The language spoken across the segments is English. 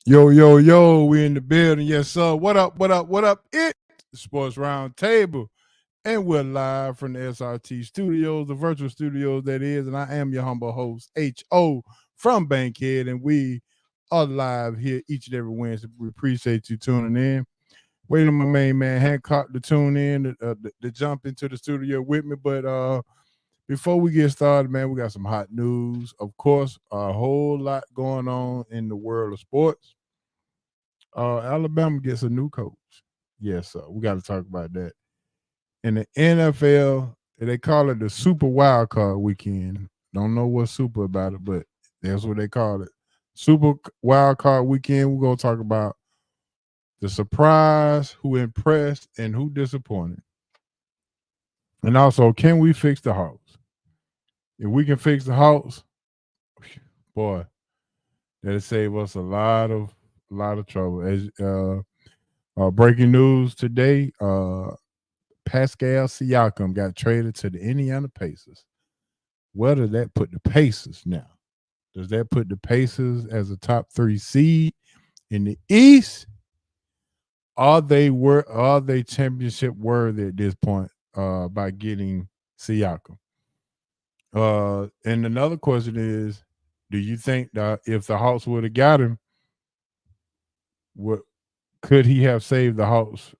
Yo, yo, yo, we in the building. Yes, sir. What up, what up, what up? It's the Sports Round Table. And we're live from the SRT studios, the virtual studios that is. And I am your humble host, H.O. from Bankhead. And we are live here each and every Wednesday. We appreciate you tuning in. Waiting on my main man, Hancock, to tune in, to jump into the studio with me. But before we get started, man, we got some hot news. Of course, a whole lot going on in the world of sports. Alabama gets a new coach. Yes, sir. We got to talk about that. In the NFL, they call it the Super Wild Card Weekend. Don't know what's super about it, but that's what they call it. Super Wild Card Weekend. We're gonna talk about the surprise, who impressed, and who disappointed. And also, can we fix the Hawks? If we can fix the Hawks, boy, that'll save us a lot of trouble. As breaking news today, Pascal Siakam got traded to the Indiana Pacers. Where does that put the Pacers now? Does that put the Pacers as a top 3 seed in the East? Are they championship worthy at this point by getting Siakam? And another question is, do you think that if the Hawks would have got him, could he have saved the Hawks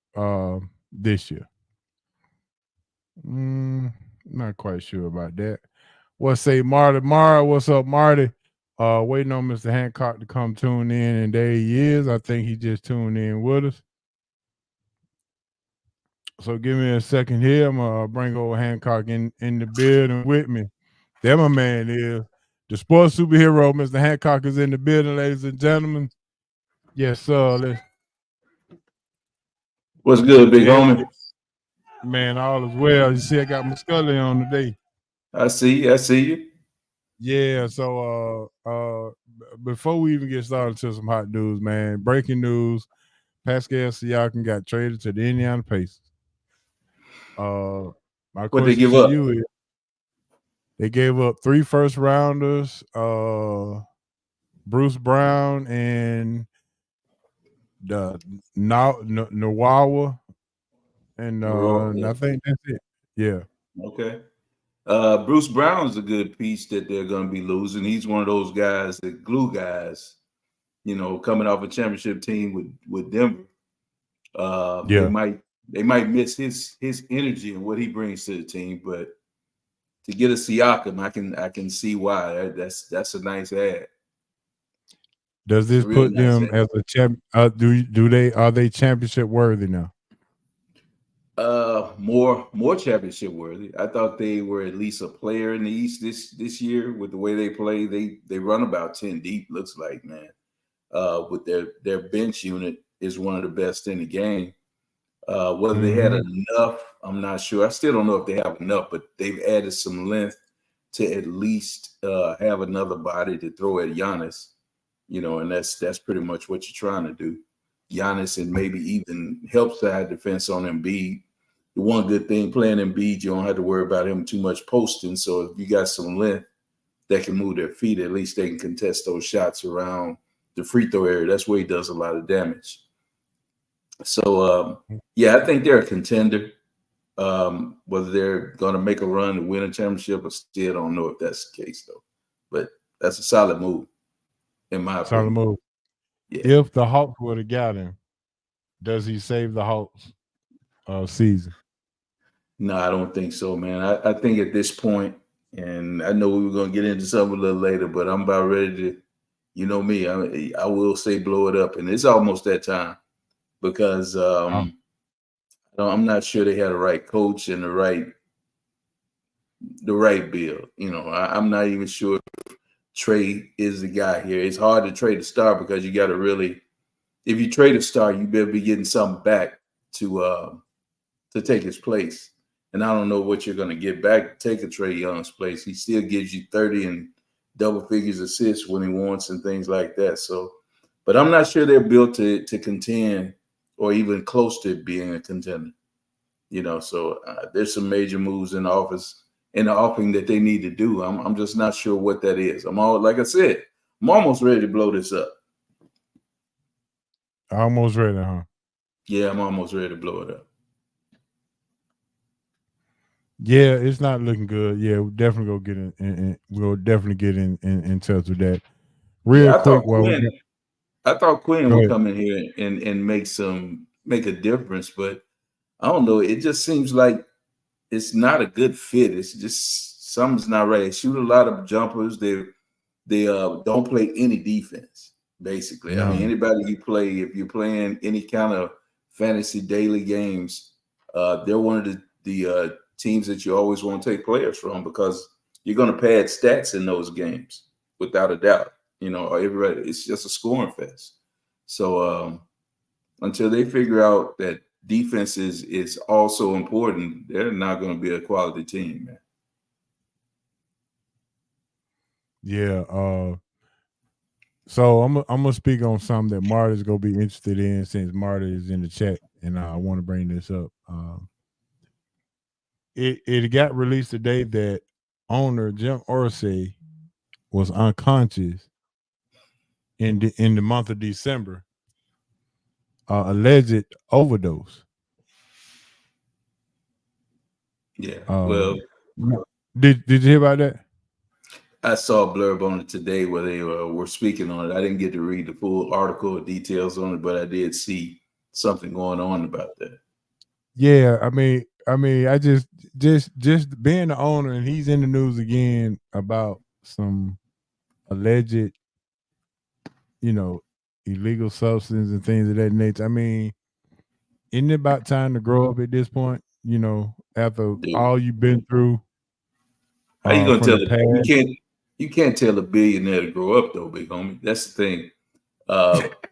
this year? Not quite sure about that. What say Marty? Mara, what's up, Marty? Waiting on Mr. Hancock to come tune in, and there he is. I think he just tuned in with us. So give me a second here. I'm gonna bring old Hancock in the building with me. There my man is. The sports superhero, Mr. Hancock, is in the building, ladies and gentlemen. Yes, sir. What's good, big homie? Man, all is well. You see, I got my Scully on today. I see you. Yeah, so before we even get started to some hot news, man, breaking news, Pascal Siakam got traded to the Indiana Pacers. My what they question give to up? you is, they gave up 3 first rounders, Bruce Brown and the Nawawa, and I think that's it. Yeah. Okay. Bruce Brown's a good piece that they're going to be losing. He's one of those guys, the glue guys, coming off a championship team with Denver. They might miss his energy and what he brings to the team, but to get a Siakam, I can see why. That's a nice ad. Does this put them as a champ? Are they championship worthy now? More championship worthy. I thought they were at least a player in the East this year with the way they play. They run about 10 deep, looks like, man. With their bench unit is one of the best in the game. Whether they had enough, I'm not sure. I still don't know if they have enough, but they've added some length to at least have another body to throw at Giannis. And that's pretty much what you're trying to do. Giannis and maybe even help side defense on Embiid. The one good thing playing Embiid, you don't have to worry about him too much posting. So if you got some length that can move their feet, at least they can contest those shots around the free throw area. That's where he does a lot of damage. So, I think they're a contender. Whether they're going to make a run to win a championship, I still don't know if that's the case, though. But that's a solid move, in my opinion. Solid move. Yeah. If the Hawks would have got him, does he save the Hawks season? No, I don't think so, man. I think at this point, and I know we were going to get into something a little later, but I'm about ready to, you know me, I will say blow it up. And it's almost that time because I'm not sure they had the right coach and the right build. I'm not even sure if Trey is the guy here. It's hard to trade a star because you got to really, if you trade a star, you better be getting something back to take his place. And I don't know what you're going to get back to take a Trae Young's place. He still gives you 30 and double figures assists when he wants and things like that. So, but I'm not sure they're built to contend or even close to being a contender. So there's some major moves in the offing that they need to do. I'm just not sure what that is. Like I said, I'm almost ready to blow this up. Almost ready, huh? Yeah, I'm almost ready to blow it up. Yeah, it's not looking good. Yeah, we'll definitely go get in we'll definitely get in touch with that. Real Yeah, quick while we got, I thought Quinn go would ahead. come in here and make a difference, but I don't know. It just seems like it's not a good fit. It's just something's not right. They shoot a lot of jumpers. They don't play any defense. Basically, I mean, No. anybody you play, if you're playing any kind of fantasy daily games, they're one of the teams that you always want to take players from because you're going to pad stats in those games without a doubt. You know, everybody, it's just a scoring fest. So until they figure out that defense is also important, they're not going to be a quality team, man. Yeah. So I'm gonna speak on something that Marta's gonna be interested in since Marta is in the chat, and I want to bring this up. It got released today that owner Jim Orsay was unconscious in the month of December, alleged overdose. Yeah. Uh, Well, did you hear about that? I saw a blurb on it today where they were speaking on it. I didn't get to read the full article or details on it, but I did see something going on about that. Yeah, I just being the owner, and he's in the news again about some alleged, you know, illegal substance and things of that nature. I mean, isn't it about time to grow up at this point? You know, after Dude, all you've been through how you gonna from tell the it? past. You can't tell a billionaire to grow up though, big homie. That's the thing.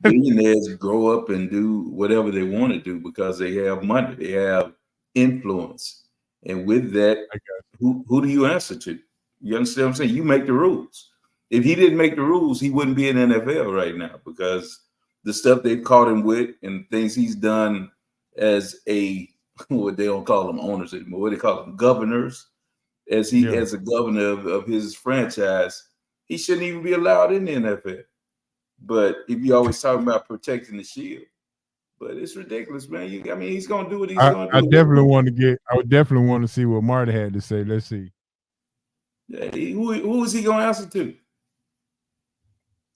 Billionaires grow up and do whatever they want to do because they have money, they have influence, and with that, I got who do you answer to? You understand what I'm saying? You make the rules. If he didn't make the rules, he wouldn't be in NFL right now because the stuff they've caught him with and things he's done as a what they don't call them owners anymore, what they call them governors, yeah. as a governor of his franchise, he shouldn't even be allowed in the NFL. But if you always talking about protecting the shield, but it's ridiculous, man. I mean, he's gonna do what he's gonna I do. definitely want to get. I would definitely want to see what Marta had to say. Let's see. Yeah, who is he gonna answer to?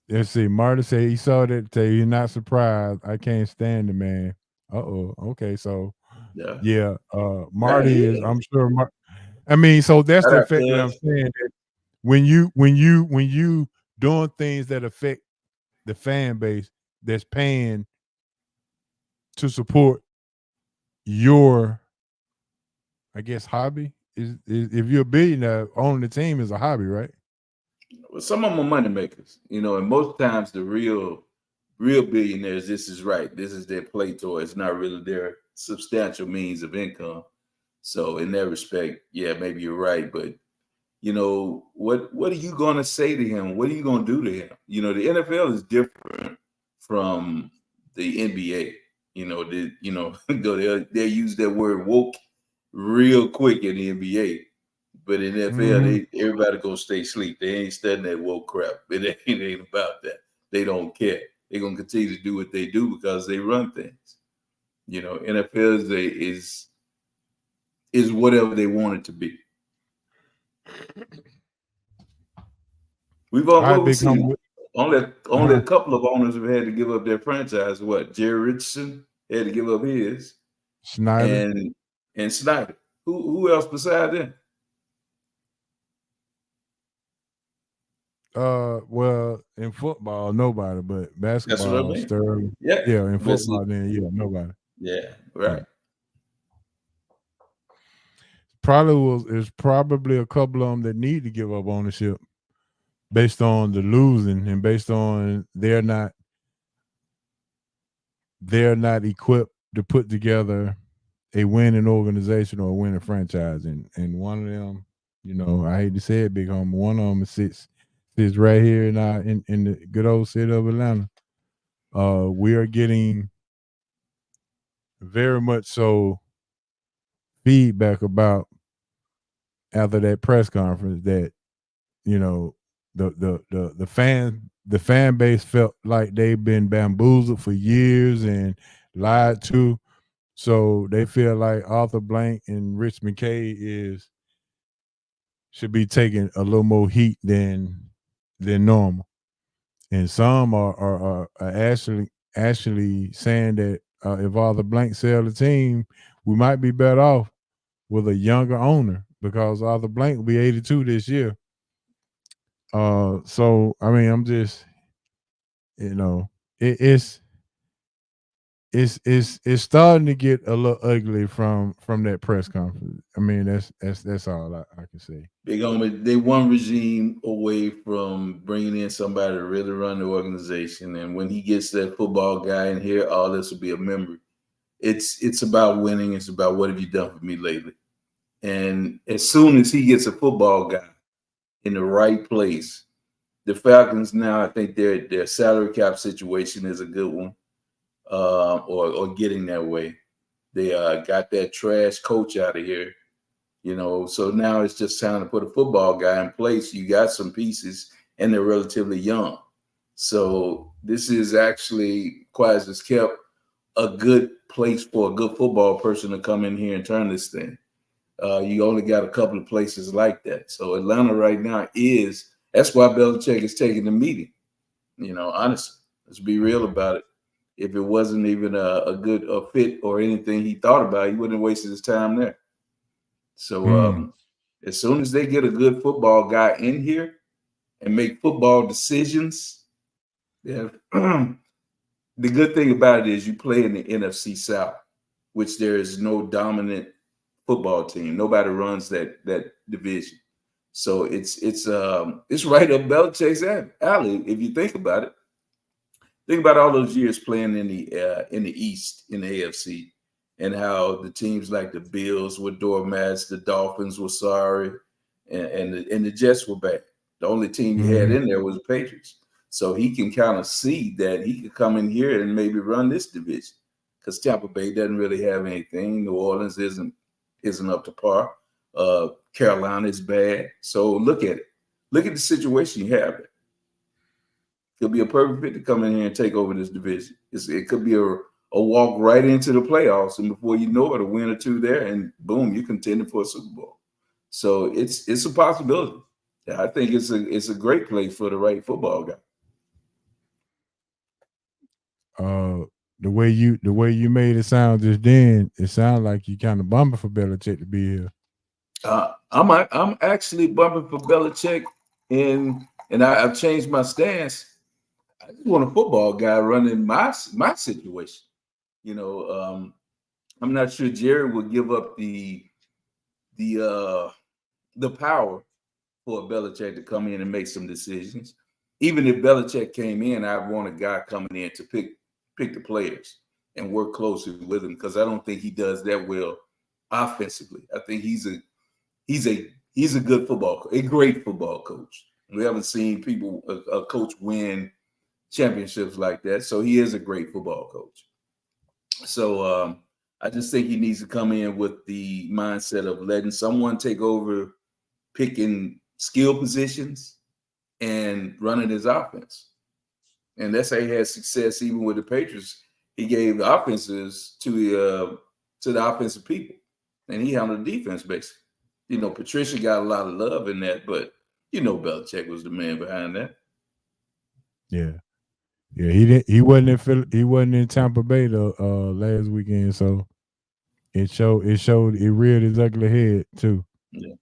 Let's see. Marta said he saw that. Say he's not surprised. I can't stand the man. Uh-oh. Okay, so Yeah, yeah. Marty is. yeah. I'm sure. I mean, so that's Shout the out, effect that I'm cuz. saying. That when you doing things that affect the fan base that's paying to support your, I guess, hobby is if you're a billionaire, owning the team is a hobby, right? Well, some of them are money makers, you know, and most times the real billionaires, this is right. This is their play toy. It's not really their substantial means of income. So in that respect, yeah, maybe you're right. But you know, what are you gonna say to him? What are you gonna do to him? You know, the NFL is different from the NBA. You know, they'll use that word woke real quick in the NBA. But in the NFL, Mhm. everybody gonna stay asleep. They ain't studying that woke crap. It ain't about that. They don't care. They're gonna continue to do what they do because they run things. You know, NFL is whatever they want it to be. We've All all right, what we big see. homie. Only a couple of owners have had to give up their franchise. What Jerry Richardson had to give up his, Schneider. and Snyder. Who else beside them? Well, in football, nobody, but That's what I basketball, mean. Sterling. Yeah, Yeah, in but see, football, then yeah, nobody. yeah, Yeah, right. it's probably a couple of them that need to give up ownership based on the losing and based on they're not equipped to put together a winning organization or a winning franchise, and one of them, I hate to say it, big homie, one of them sits right here in the good old city of Atlanta. We are getting very much so feedback about after that press conference that you know the the fan base felt like they've been bamboozled for years and lied to. So they feel like Arthur Blank and Rich McKay should be taking a little more heat than normal. And some are actually saying that if Arthur Blank sell the team, we might be better off with a younger owner because Arthur Blank will be 82 this year. So I mean, I'm just, it's starting to get a little ugly from that press conference. I mean, that's all I can say. They one regime away from bringing in somebody to really run the organization, and when he gets that football guy in here, all this will be a memory. It's about winning. It's about what have you done for me lately. And as soon as he gets a football guy in the right place, the Falcons now, I think their salary cap situation is a good one, or getting that way. They got that trash coach out of here, so now it's just time to put a football guy in place. You got some pieces, and they're relatively young. So this is actually, quiet as kept, a good place for a good football person to come in here and turn this thing. You only got a couple of places like that. So Atlanta right now that's why Belichick is taking the meeting. Honestly, let's be real about it. If it wasn't even a good fit or anything he thought about, he wouldn't have wasted his time there. So as soon as they get a good football guy in here and make football decisions, the good thing about it is you play in the NFC South, which there is no dominant football team. Nobody runs that division. So it's right up Belichick's alley if you think about it. Think about all those years playing in the East, in the AFC, and how the teams like the Bills were doormats, the Dolphins were sorry, and the Jets were bad. The only team you had in there was the Patriots. So he can kind of see that he could come in here and maybe run this division because Tampa Bay doesn't really have anything. New Orleans isn't up to par. Carolina is bad. So look at it. Look at the situation you have there. It'll be a perfect fit to come in here and take over this division. It could be a walk right into the playoffs, and before you know it, a win or two there, and boom, you're contending for a Super Bowl. So it's a possibility. I think it's a great place for the right football guy. The way you made it sound just then, it sounded like you kind of bumping for Belichick to be here. I'm actually bumping for Belichick, and I've changed my stance. I just want a football guy running my situation. I'm not sure Jerry would give up the power for Belichick to come in and make some decisions. Even if Belichick came in, I'd want a guy coming in to pick the players and work closely with him because I don't think he does that well offensively. I think he's a good a great football coach. We haven't seen a coach win championships like that. So he is a great football coach. So I just think he needs to come in with the mindset of letting someone take over picking skill positions and running his offense. And that's how he had success even with the Patriots. He gave the offenses to the offensive people, and he handled the defense basically. Patricia got a lot of love in that, but Belichick was the man behind that. Yeah. He wasn't in Tampa Bay last weekend, so it reared his ugly head too. Yeah.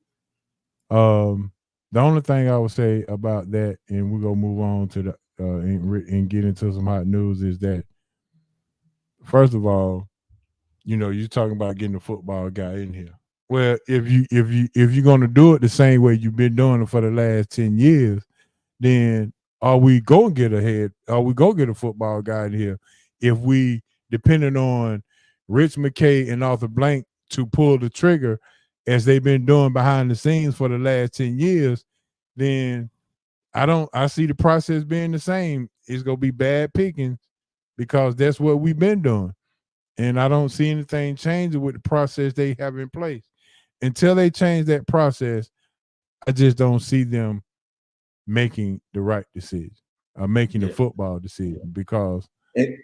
The only thing I would say about that, and we're gonna move on to the and get into some hot news, is that first of all, you're talking about getting a football guy in here. Well, if you're gonna do it the same way you've been doing it for the last 10 years, then are we gonna get ahead? Are we gonna get a football guy in here if we depending on Rich McKay and Arthur Blank to pull the trigger as they've been doing behind the scenes for the last 10 years? Then I see the process being the same. It's gonna be bad pickings because that's what we've been doing. And I don't see anything changing with the process they have in place. Until they change that process, I just don't see them making the right decision. making a Yeah. football decision because And,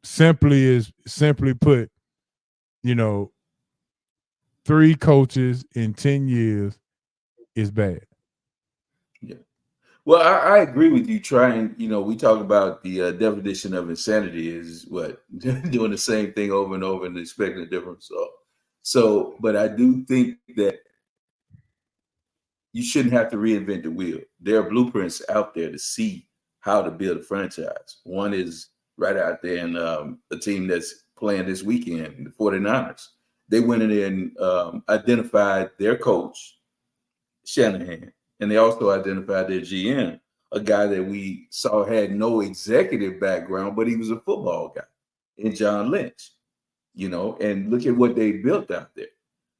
simply put, 3 coaches in 10 years is bad. yeah. Well, I agree with you. Trying, we talk about the definition of insanity is what doing the same thing over and over and expecting a different result. So, but I do think that you shouldn't have to reinvent the wheel. There are blueprints out there to see how to build a franchise. One is right out there in a team that's playing this weekend, the 49ers. They went in there and identified their coach, Shanahan, and they also identified their GM, a guy that we saw had no executive background, but he was a football guy, in John Lynch, and look at what they built out there.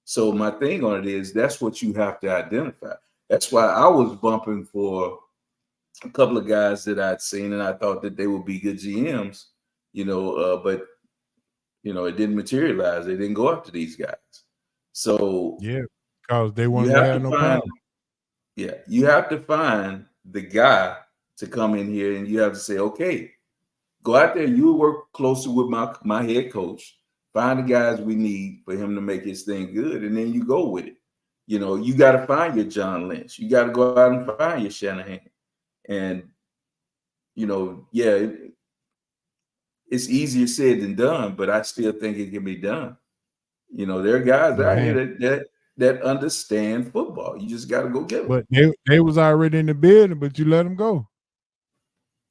So my thing on it is that's what you have to identify. That's why I was bumping for a couple of guys that I'd seen, and I thought that they would be good GMs, but it didn't materialize. They didn't go after these guys. So Yeah, because they you wanted to have have to no find, power. you have to find the guy to come in here, and you have to say, okay, go out there. You work closely with my head coach. Find the guys we need for him to make his thing good, and then you go with it. You got to find your John Lynch. You got to go out and find your Shanahan. And it's easier said than done, but I still think it can be done. There are guys out here that understand football. You just got to go get them. But they was already in the building, but you let them go.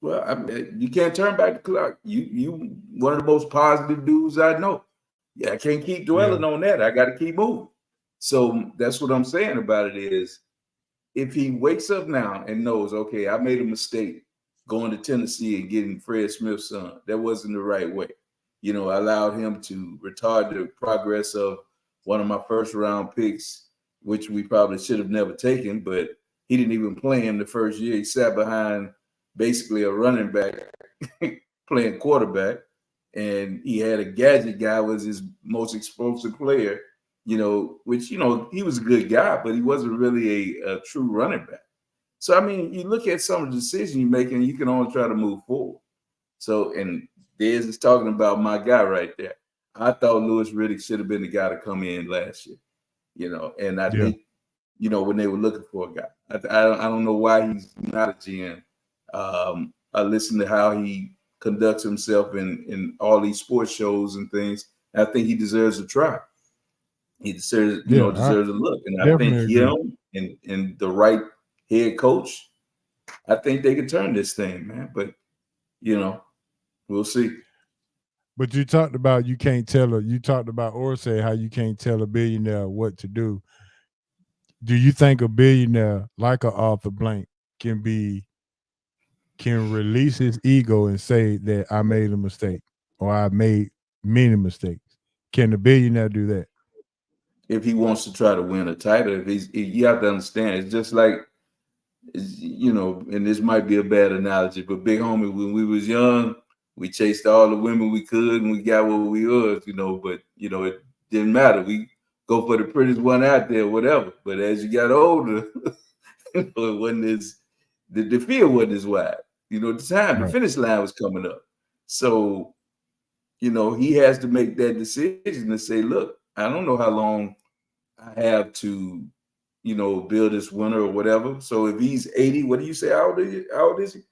Well, I mean, you can't turn back the clock. You one of the most positive dudes I know. Yeah, I can't keep dwelling on that. I got to keep moving. So that's what I'm saying about it is if he wakes up now and knows, okay, I made a mistake going to Tennessee and getting Fred Smith's son. That wasn't the right way. I allowed him to retard the progress of one of my first round picks, which we probably should have never taken, but he didn't even play him the first year. He sat behind basically a running back playing quarterback, and he had a gadget guy was his most explosive player, which, he was a good guy, but he wasn't really a true running back. So, I mean, you look at some of the decisions you're making, you can only try to move forward. So, and Dez is talking about my guy right there. I thought Louis Riddick should have been the guy to come in last year, and I think, when they were looking for a guy, I don't know why he's not a GM. I listen to how he conducts himself in all these sports shows and things. I think he deserves a try. He deserves, deserves a look. And I think him and the right head coach, I think they can turn this thing, man. But we'll see. But you talked about you talked about Orsay, how you can't tell a billionaire what to do. Do you think a billionaire like a Arthur Blank can release his ego and say that I made a mistake or I made many mistakes? Can the billionaire do that? If he wants to try to win a title, you have to understand, it's just like, and this might be a bad analogy, but big homie, when we was young, we chased all the women we could and we got what we was, but it didn't matter. We go for the prettiest one out there, whatever. But as you got older, it wasn't the field wasn't as wide. The finish line was coming up. So, he has to make that decision to say, look, I don't know how long I have to, build this winner or whatever. So if he's 80, what do you say? How old is he?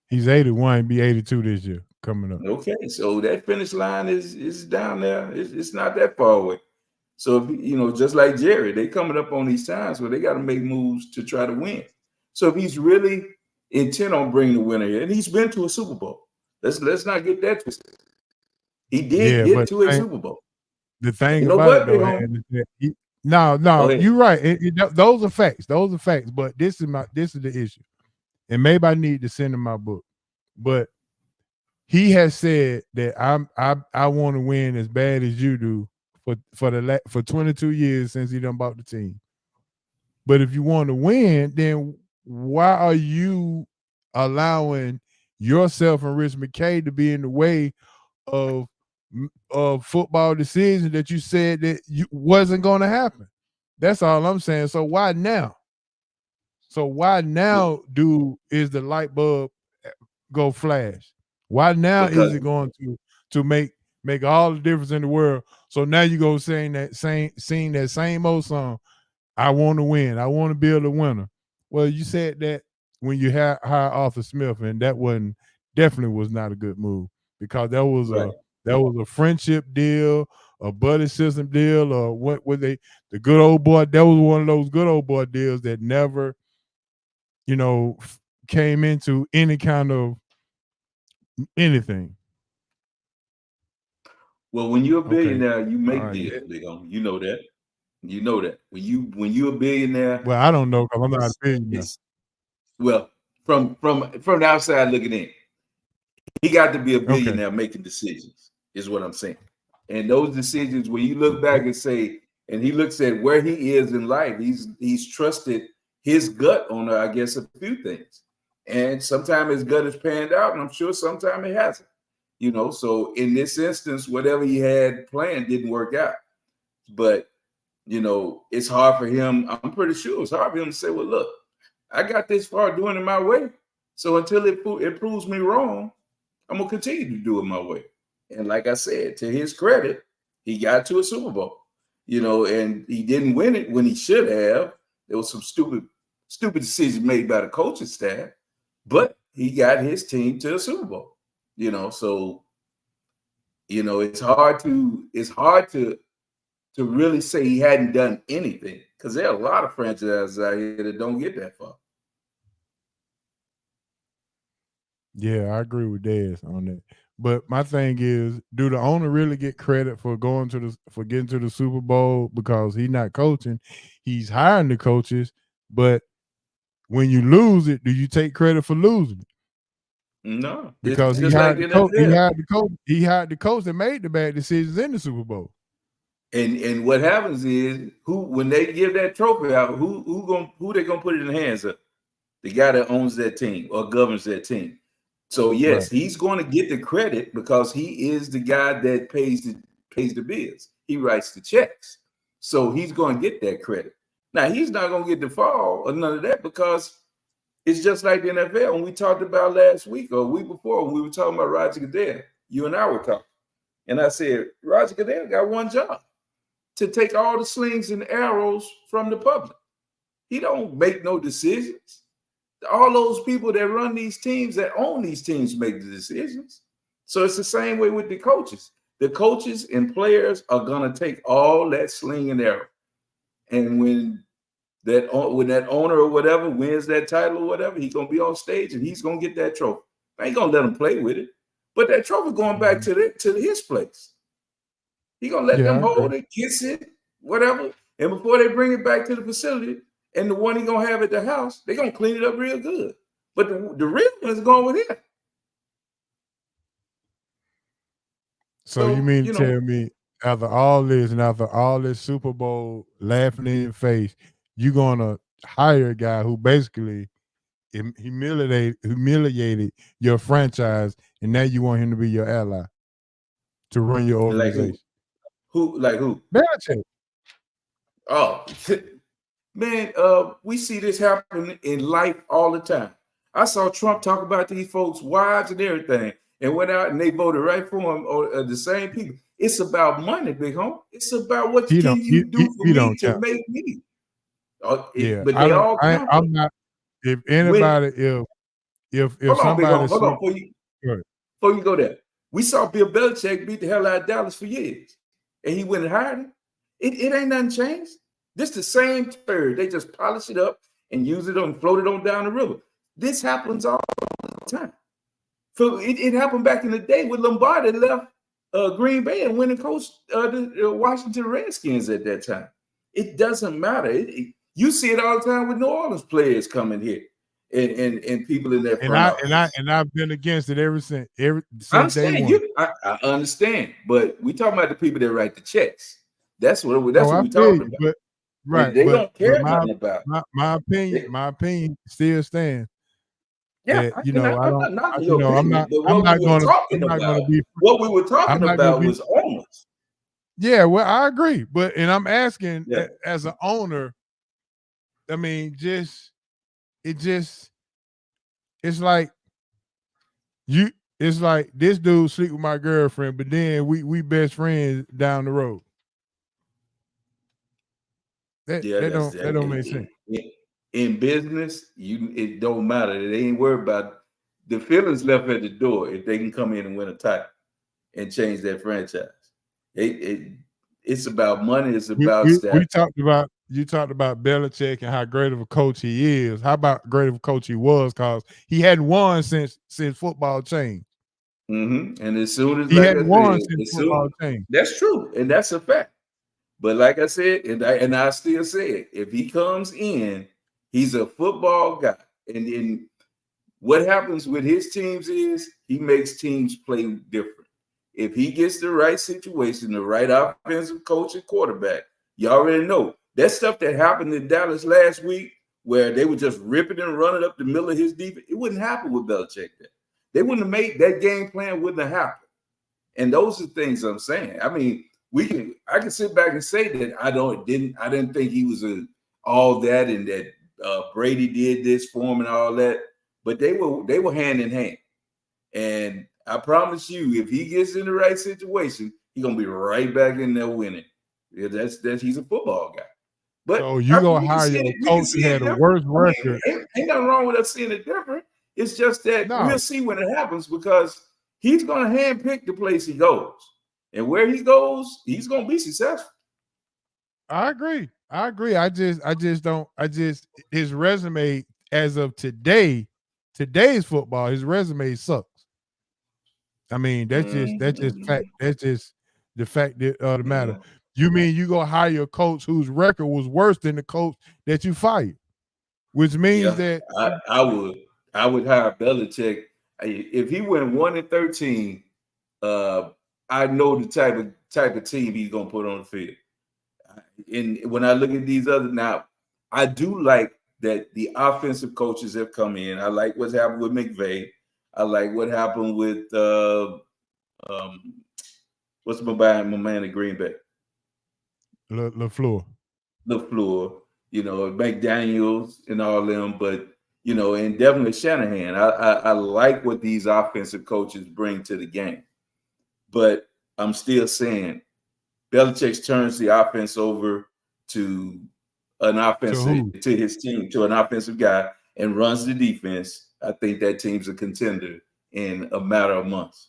He's 81, be 82 this year coming up. Okay, so that finish line is down there. It's not that far away. So if just like Jerry, they coming up on these times where they got to make moves to try to win. So if he's really intent on bringing the winner here, and he's been to a Super Bowl, let's not get that twisted. He did get to a Super Bowl. The thing about it, though, no, you're right. Those are facts. Those are facts. But this is the issue, and maybe I need to send him my book. But he has said that I want to win as bad as you do for 22 years since he done bought the team. But if you want to win, then why are you allowing yourself and Rich McKay to be in the way of football decisions that you said that wasn't going to happen? That's all I'm saying. So why now? Is the light bulb go flash? Why now Because is it going to make all the difference in the world? So now you go sing that same old song. I want to win. I want to build a winner. Well, you said that when you hire Arthur Smith, and that definitely was not a good move, because right. that was a friendship deal, a buddy system deal, or what were they? The good old boy. That was one of those good old boy deals that never, came into any kind of anything. Well, when you're a Okay, billionaire, you all make right. deals, big homie. You know that. You know that. When you're a billionaire, Well, I don't know because I'm not a it's billionaire. it's well from the outside looking in, he got to be a Okay. billionaire making decisions, is what I'm saying. And those decisions, when you look back and say, and he looks at where he is in life, he's trusted his gut on, I guess, a few things. And sometimes his gut has panned out, and I'm sure sometimes it hasn't. So in this instance, whatever he had planned didn't work out. But it's hard for him. I'm pretty sure it's hard for him to say, well, look, I got this far doing it my way. So until it proves me wrong, I'm gonna continue to do it my way. And like I said, to his credit, he got to a Super Bowl, and he didn't win it when he should have. There was some stupid decisions made by the coaching staff, but he got his team to a Super Bowl. So it's hard to really say he hadn't done anything, because there are a lot of franchises out here that don't get that far. Yeah, I agree with Dez on that. But my thing is, do the owner really get credit for getting to the Super Bowl, because he's not coaching? He's hiring the coaches, but when you lose it, do you take credit for losing it? No, it's Because he just like hired the the coach. He NFL. hired the coach. He hired the coach that made the bad decisions in the Super Bowl. And what happens is, when they give that trophy out, who they gonna put it in the hands of? The guy that owns that team or governs that team. So yes, Right. he's going to get the credit because he is the guy that pays the bills. He writes the checks. So he's going to get that credit. Now he's not going to get the fall or none of that, because it's just like the NFL. When we talked about last week or week before, when we were talking about Roger Goodell, you and I were talking. And I said, Roger Goodell got one job: to take all the slings and arrows from the public. He don't make no decisions. All those people that run these teams, that own these teams, make the decisions. So it's the same way with the coaches. The coaches and players are going to take all that sling and arrow. And when that owner or whatever wins that title or whatever, he's going to be on stage and he's going to get that trophy. I ain't going to let him play with it. But that trophy going back to his place. He going to let Yeah, them I agree. hold it, kiss it, whatever. And before they bring it back to the facility, and the one he gonna have at the house, they're gonna clean it up real good. But the real one is going with him. So you mean to tell me, after all this and after all this Super Bowl laughing in your face, you gonna hire a guy who basically humiliated your franchise, and now you want him to be your ally to run your organization? Like who? Belichick. Oh, man, we see this happen in life all the time. I saw Trump talk about these folks' wives and everything, and went out and they voted right for him, or the same people. It's about money, big home. It's about what He can don't. you do for He me don't to count. make me. Yeah, But I they don't. all count. I'm not. If When anybody, if hold on, big somebody, home, hold on before you go there. We saw Bill Belichick beat the hell out of Dallas for years, and he went and hired him. It ain't nothing changed. This the same turd. They just polish it up and use it and float it on down the river. This happens all the time. So it happened back in the day with Lombardi left Green Bay and went and coached the Washington Redskins at that time. It doesn't matter. You see it all the time with New Orleans players coming here and people in their front office. and I've been against it since I day understand one. I understand, but we talking about the people that write the checks. That's what we're I talking feel you, about. but And right, they but don't care nothing about it. my opinion still stands. Yeah, That I'm not knocking your I'm opinion, not but I'm what not we were gonna talking I'm not about, gonna be what we were I'm talking not gonna about be was owners. Yeah, well, I agree, but I'm asking Yeah. as an owner. I mean, it's like It's like this dude sleep with my girlfriend, but then we best friends down the road. That don't make sense. In business, it don't matter. They ain't worried about the feelings left at the door if they can come in and win a title and change their franchise. It's about money. It's about we talked about you talked about Belichick and how great of a coach he is. How about great of a coach he was? Because he hadn't won since football changed. Mm-hmm. And as soon as he hadn't won since football changed. That's true, and that's a fact. But like I said, and I still say it, if he comes in, he's a football guy. And what happens with his teams is he makes teams play different. If he gets the right situation, the right offensive coach and quarterback, you already know. That stuff that happened in Dallas last week, where they were just ripping and running up the middle of his defense, it wouldn't happen with Belichick. They wouldn't have made that game plan, wouldn't have happened. And those are things I'm saying. I mean, I can sit back and say that I didn't think he was all that, and that Brady did this for him and all that, but they were hand in hand. And I promise you, if he gets in the right situation, he's gonna be right back in there winning. Yeah, that's he's a football guy. But so you gonna hire a coach who had a worse record? Ain't nothing wrong with us seeing it different. It's just that we'll see when it happens, because he's gonna handpick the place he goes. And where he goes, he's going to be successful. I agree. I just don't. His resume as of today's football, his resume sucks. I mean, that's just fact. That's just the fact that the matter. You mean you gonna hire a coach whose record was worse than the coach that you fired, which means that I would hire Belichick if he went 1-13. I know the type of team he's gonna put on the field. And when I look at these other, now I do like that the offensive coaches have come in. I like what's happened with McVay. I like what happened with what's my man at Green Bay? LaFleur. You know, McDaniels and all them, but you know, and definitely Shanahan. I like what these offensive coaches bring to the game. But I'm still saying Belichick turns the offense over to an offensive to his team, to an offensive guy, and runs the defense. I think that team's a contender in a matter of months.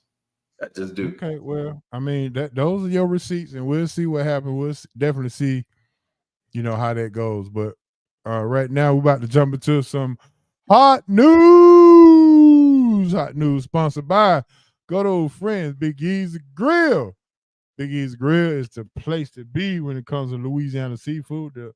I just do. Okay, well, I mean, those are your receipts, and we'll see what happens. We'll definitely see, you know, how that goes. But right now, we're about to jump into some hot news. Hot news sponsored by good old friends, Big Easy Grill. Big Easy Grill is the place to be when it comes to Louisiana seafood. The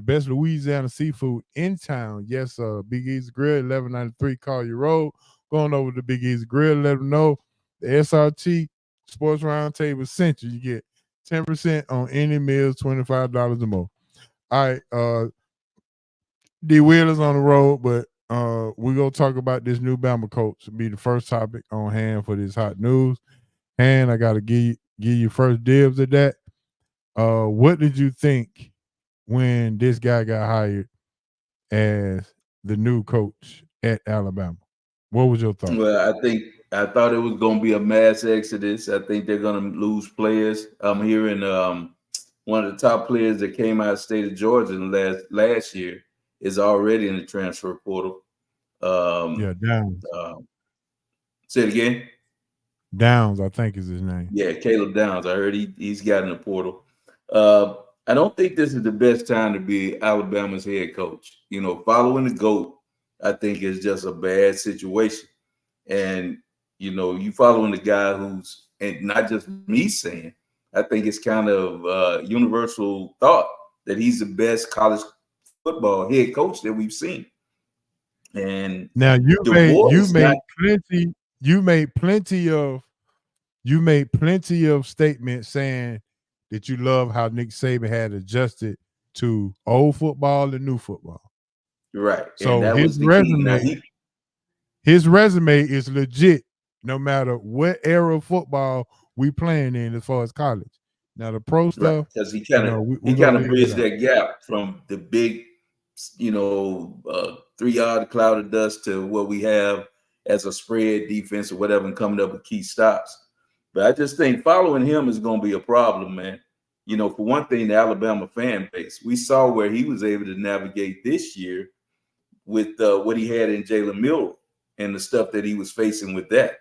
best Louisiana seafood in town. Yes, Big Easy Grill, 1193 Collier Road. Going over to Big Easy Grill, let them know the SRT Sports Roundtable sent you. You get 10% on any meals, $25 or more. All right, D Wheeler's on the road, but we're going to talk about this new Bama coach. It'll be the first topic on hand for this hot news. And I got to give you first dibs at that. What did you think when this guy got hired as the new coach at Alabama? What was your thought? Well, I thought it was going to be a mass exodus. I think they're going to lose players. I'm hearing one of the top players that came out of the state of Georgia last year is already in the transfer portal. Downs. Say it again. Downs, I think is his name. Yeah, Caleb Downs. I heard he's got in the portal. I don't think this is the best time to be Alabama's head coach. You know, following the GOAT, I think is just a bad situation. And, you know, you following the guy who's, and not just me saying, I think it's kind of universal thought that he's the best college football head coach that we've seen. And now you made plenty of statements saying that you love how Nick Saban had adjusted to old football and new football. Right. So his resume is legit no matter what era of football we playing in as far as college. Now the pro stuff, because he kind of bridged that gap from the big, 3-yard cloud of dust to what we have as a spread defense or whatever and coming up with key stops. But I just think following him is going to be a problem, man. You know, for one thing, the Alabama fan base, we saw where he was able to navigate this year with what he had in Jalen Milroe and the stuff that he was facing with that.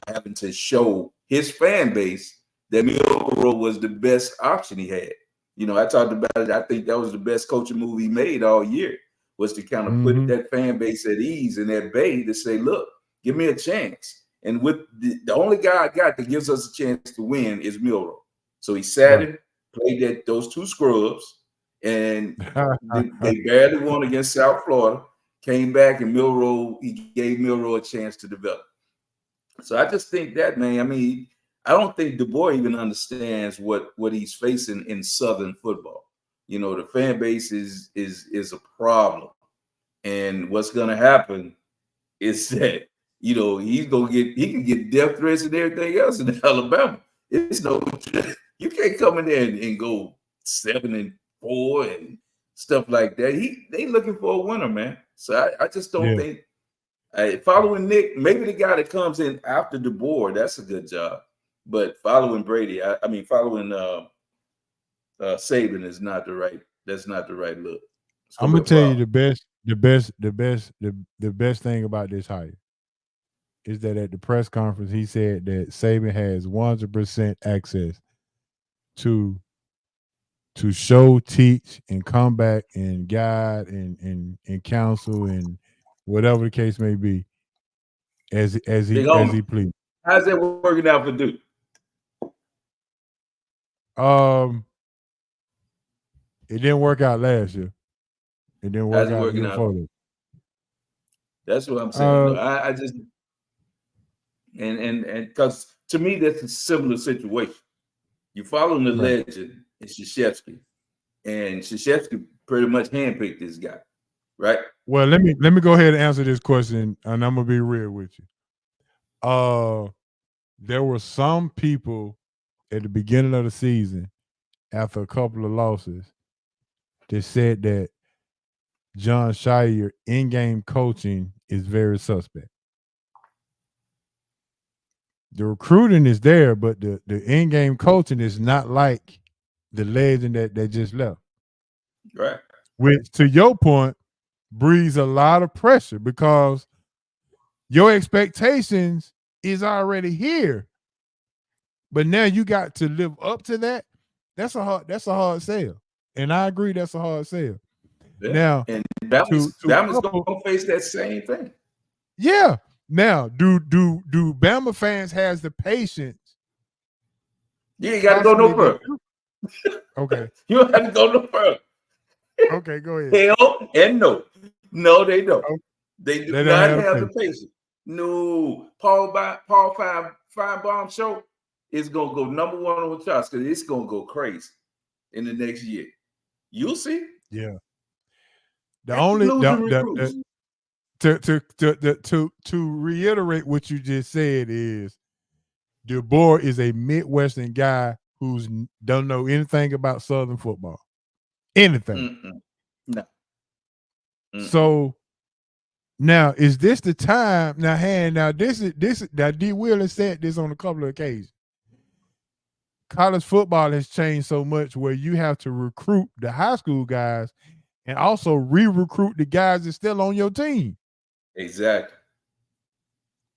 Having to show his fan base that Milroe was the best option he had. You know, I talked about it. I think that was the best coaching move he made all year, was to kind of put that fan base at ease in that bay to say, look, give me a chance. And with the only guy I got that gives us a chance to win is Milroe. So he sat in, played those two scrubs, and they barely won against South Florida, came back, and he gave Milroe a chance to develop. So I just think that, man, I mean, I don't think DeBoer even understands what he's facing in Southern football. You know, the fan base is a problem. And what's going to happen is that, you know, he can get death threats and everything else in Alabama. It's you can't come in there and go 7-4 and stuff like that. They looking for a winner, man. So I just don't think following Nick, maybe the guy that comes in after DeBoer, that's a good job. But following Brady, following Saban is not the right. That's not the right look. I'm gonna tell you the best thing about this hire is that at the press conference he said that Saban has 100% access to show, teach, and come back and guide and counsel and whatever the case may be, as he pleads. How's that working out for Duke? It didn't work out last year. It didn't work out before that. That's what I'm saying. I just and because to me that's a similar situation. You're following the legend, it's Krzyzewski, and Krzyzewski pretty much handpicked this guy, right? Well, let me go ahead and answer this question, and I'm gonna be real with you. There were some people at the beginning of the season, after a couple of losses, that said that Jon Scheyer in-game coaching is very suspect. The recruiting is there, but the in-game coaching is not like the legend that just left. Right. Which, to your point, breeds a lot of pressure because your expectations is already here. But now you got to live up to that. That's a hard sell. And I agree that's a hard sell. Yeah. Now, and Bama's gonna face that same thing. Yeah. Now, do Bama fans has the patience? You ain't got to go no further. Okay. You don't have to go no further. Okay, go ahead. Hell and no. No, they don't. Okay. They do not have the patience. No. Paul Feinbaum show is going to go number one on the charts because it's going to go crazy in the next year. You'll see. Yeah. To reiterate what you just said is DeBoer is a Midwestern guy who's don't know anything about Southern football. Anything. No. So now is this the time? Now this D. Will has said this on a couple of occasions. College football has changed so much where you have to recruit the high school guys and also re-recruit the guys that's still on your team. Exactly.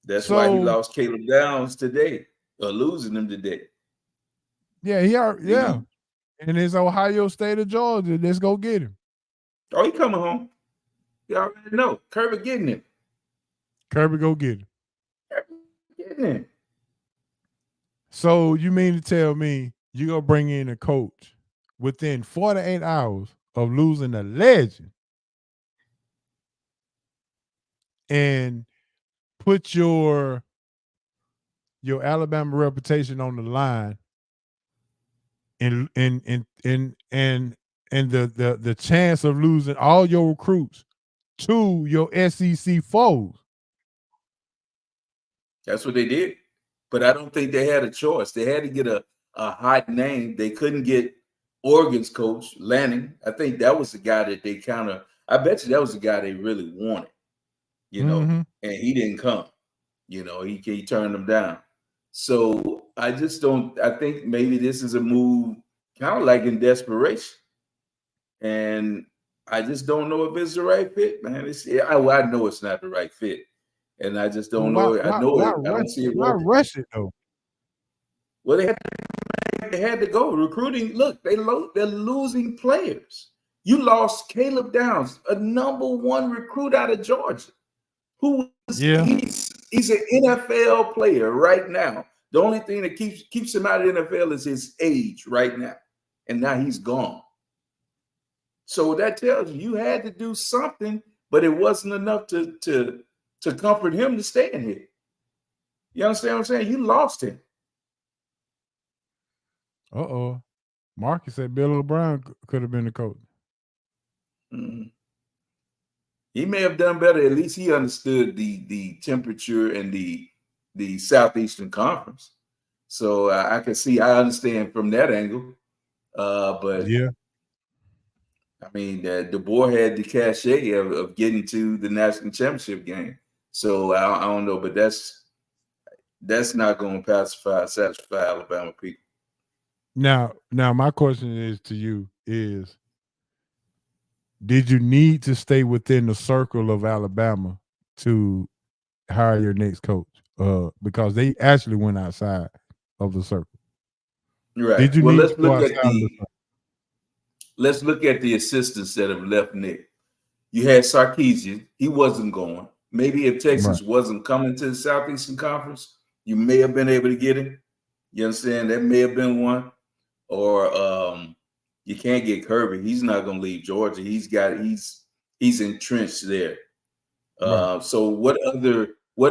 That's why he lost Caleb Downs today, or losing him today. Yeah. And it's Ohio State of Georgia. Let's go get him. Oh, he coming home. You already know. Kirby getting him. Kirby go get him. Kirby getting him. So you mean to tell me you're going to bring in a coach within 48 hours of losing a legend and put your Alabama reputation on the line and the chance of losing all your recruits to your SEC foes? That's what they did. But I don't think they had a choice. They had to get a hot name. They couldn't get Oregon's coach, Lanning. I think that was the guy that they I bet you that was the guy they really wanted. Mm-hmm. and he didn't come. He turned them down. So I just don't. I think maybe this is a move, kind of like in desperation, and I just don't know if it's the right fit, man. I know it's not the right fit, and I just Well, don't know. I know why it. I don't rush? see it Why working. rush it though? Well, they had to go recruiting. Look, they're losing players. You lost Caleb Downs, a #1 recruit out of Georgia, who was Yeah. he's an NFL player right now. The only thing that keeps him out of the NFL is his age right now, and now he's gone. So that tells you had to do something, but it wasn't enough to comfort him to stay in here. You understand what I'm saying? You lost him. Uh-oh. Marcus said Bill O'Brien could have been the coach. Mhm. He may have done better. At least he understood the temperature and the Southeastern Conference. So I can see, I understand from that angle. But Yeah. I mean, the boy had the cachet of getting to the national championship game. So I don't know, but that's not going to satisfy Alabama people. Now, my question is to you is, did you need to stay within the circle of Alabama to hire your next coach? Because they actually went outside of the circle. Right. Did you Well, need to go outside of the circle? let's look at the assistants that have left Nick. You had Sarkisian. He wasn't going. Maybe if Texas Right. wasn't coming to the Southeastern Conference, you may have been able to get him. You understand? That may have been one. Or you can't get Kirby. He's not going to leave Georgia. He's entrenched there. Right. So what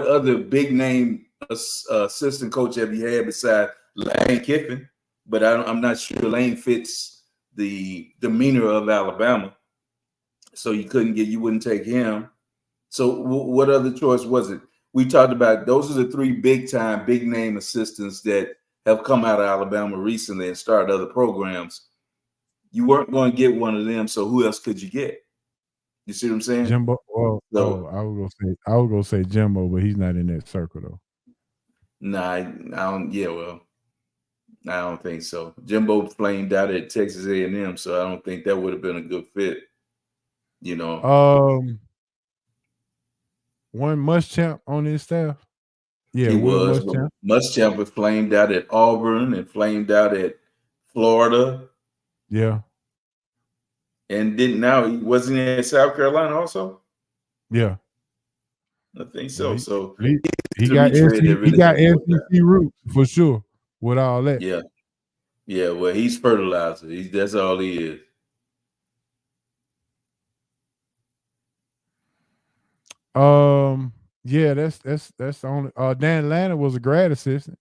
other big name assistant coach have you had besides Lane Kiffin? But I'm not sure Lane fits the demeanor of Alabama. So you wouldn't take him. So what other choice was it? We talked about those are the three big name assistants that have come out of Alabama recently and started other programs. You weren't going to get one of them, so who else could you get? You see what I'm saying? Jimbo. Well, So I was gonna say Jimbo, but he's not in that circle though. nah, I don't. Yeah, well, I don't think so. Jimbo flamed out at Texas A&M, so I don't think that would have been a good fit. One Muschamp on his staff. Yeah, He Will was, but Muschamp. Muschamp was flamed out at Auburn and flamed out at Florida. Yeah. And he wasn't in South Carolina also? Yeah. I think Well, so. So he he's a got retread that he really got hasn't worked out. SEC roots for sure with all that. Yeah. Yeah, well, he's fertilizer. That's all he is. Yeah, that's the only. Dan Lanning was a grad assistant.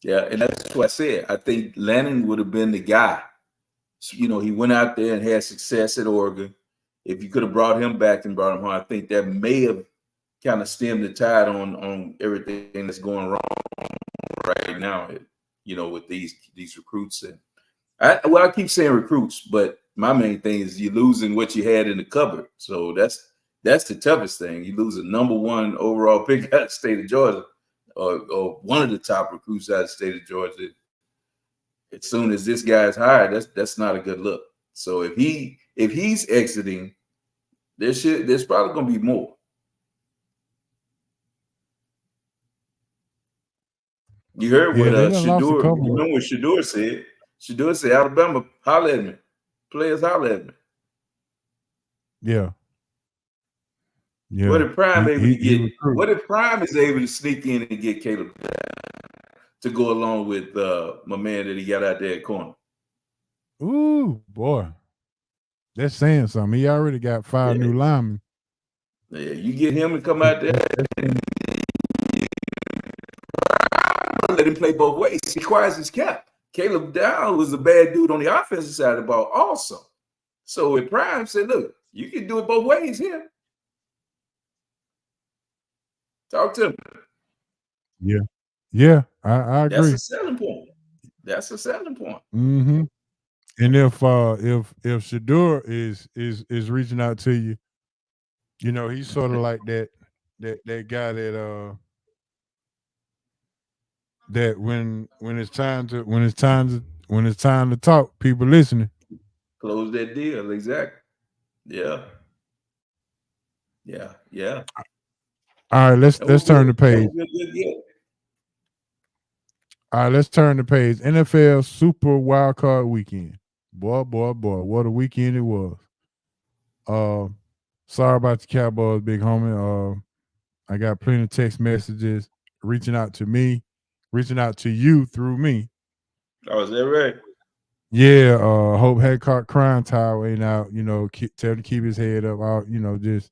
Yeah, and that's what I said. I think Lanning would have been the guy. So, he went out there and had success at Oregon. If you could have brought him back and brought him home, I think that may have kind of stemmed the tide on everything that's going wrong right now. With these recruits, and I keep saying recruits, but my main thing is you're losing what you had in the cupboard. So that's the toughest thing. You lose a #1 overall pick out of the state of Georgia, or one of the top recruits out of the state of Georgia. As soon as this guy's hired, that's not a good look. So if he's exiting, there's probably going to be more. You heard what they done lost a Shedeur. couple. You know what Shedeur said? Shedeur said, "Alabama, holler at me. Players holler at me." Yeah. Yeah. What if Prime able to get? recruited. What if Prime is able to sneak in and get Caleb to go along with my man that he got out there at corner? Ooh, boy. That's saying something. He already got 5 new linemen. Yeah, you get him to come out there. Let him play both ways. He requires his cap. Caleb Dow was a bad dude on the offensive side of the ball also. So with Prime said, look, you can do it both ways here. Talk to him. Yeah. Yeah, I agree. That's a selling point. That's a selling point. Mm-hmm. And if Shedeur is reaching out to you, You know, he's sort of like that guy that when it's time to talk, people listening. Close that deal. Exactly. Yeah. Yeah. Yeah. All right, let's That let's would turn be the that page. would be a good deal. All right, let's turn the page. NFL Super Wild Card Weekend. Boy, boy, boy, what a weekend it was. Uh, sorry about the Cowboys, big homie. I got plenty of text messages reaching out to me, reaching out to you through me. Oh, is that right? Yeah, Hope Hadcock crying towel ain't out. You know, tell him to keep his head up. All just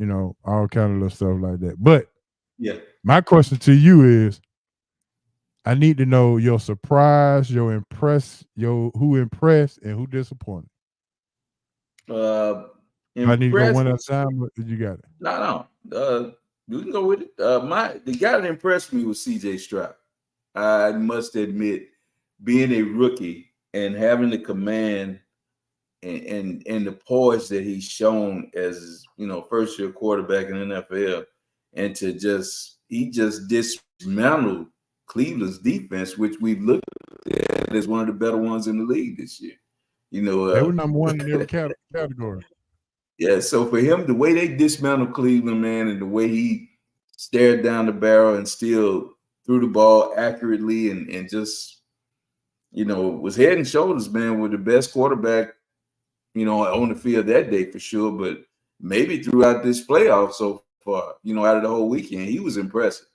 all kind of little stuff like that. But Yeah. my question to you is, I need to know your surprise, your who impressed and who disappointed. Uh, Do I need to go one impressed. at a time? Or you got it. No. You can go with it. The guy that impressed me was C.J. Stroud. I must admit, being a rookie and having the command and the poise that he's shown as first year quarterback in the NFL, and he just dismantled Cleveland's defense, which we've looked at as one of the better ones in the league this year. They were number one in every category. Yeah, so for him, the way they dismantled Cleveland, man, and the way he stared down the barrel and still threw the ball accurately and just, was head and shoulders, man, with the best quarterback, on the field that day for sure. But maybe throughout this playoff so far, out of the whole weekend, he was impressive.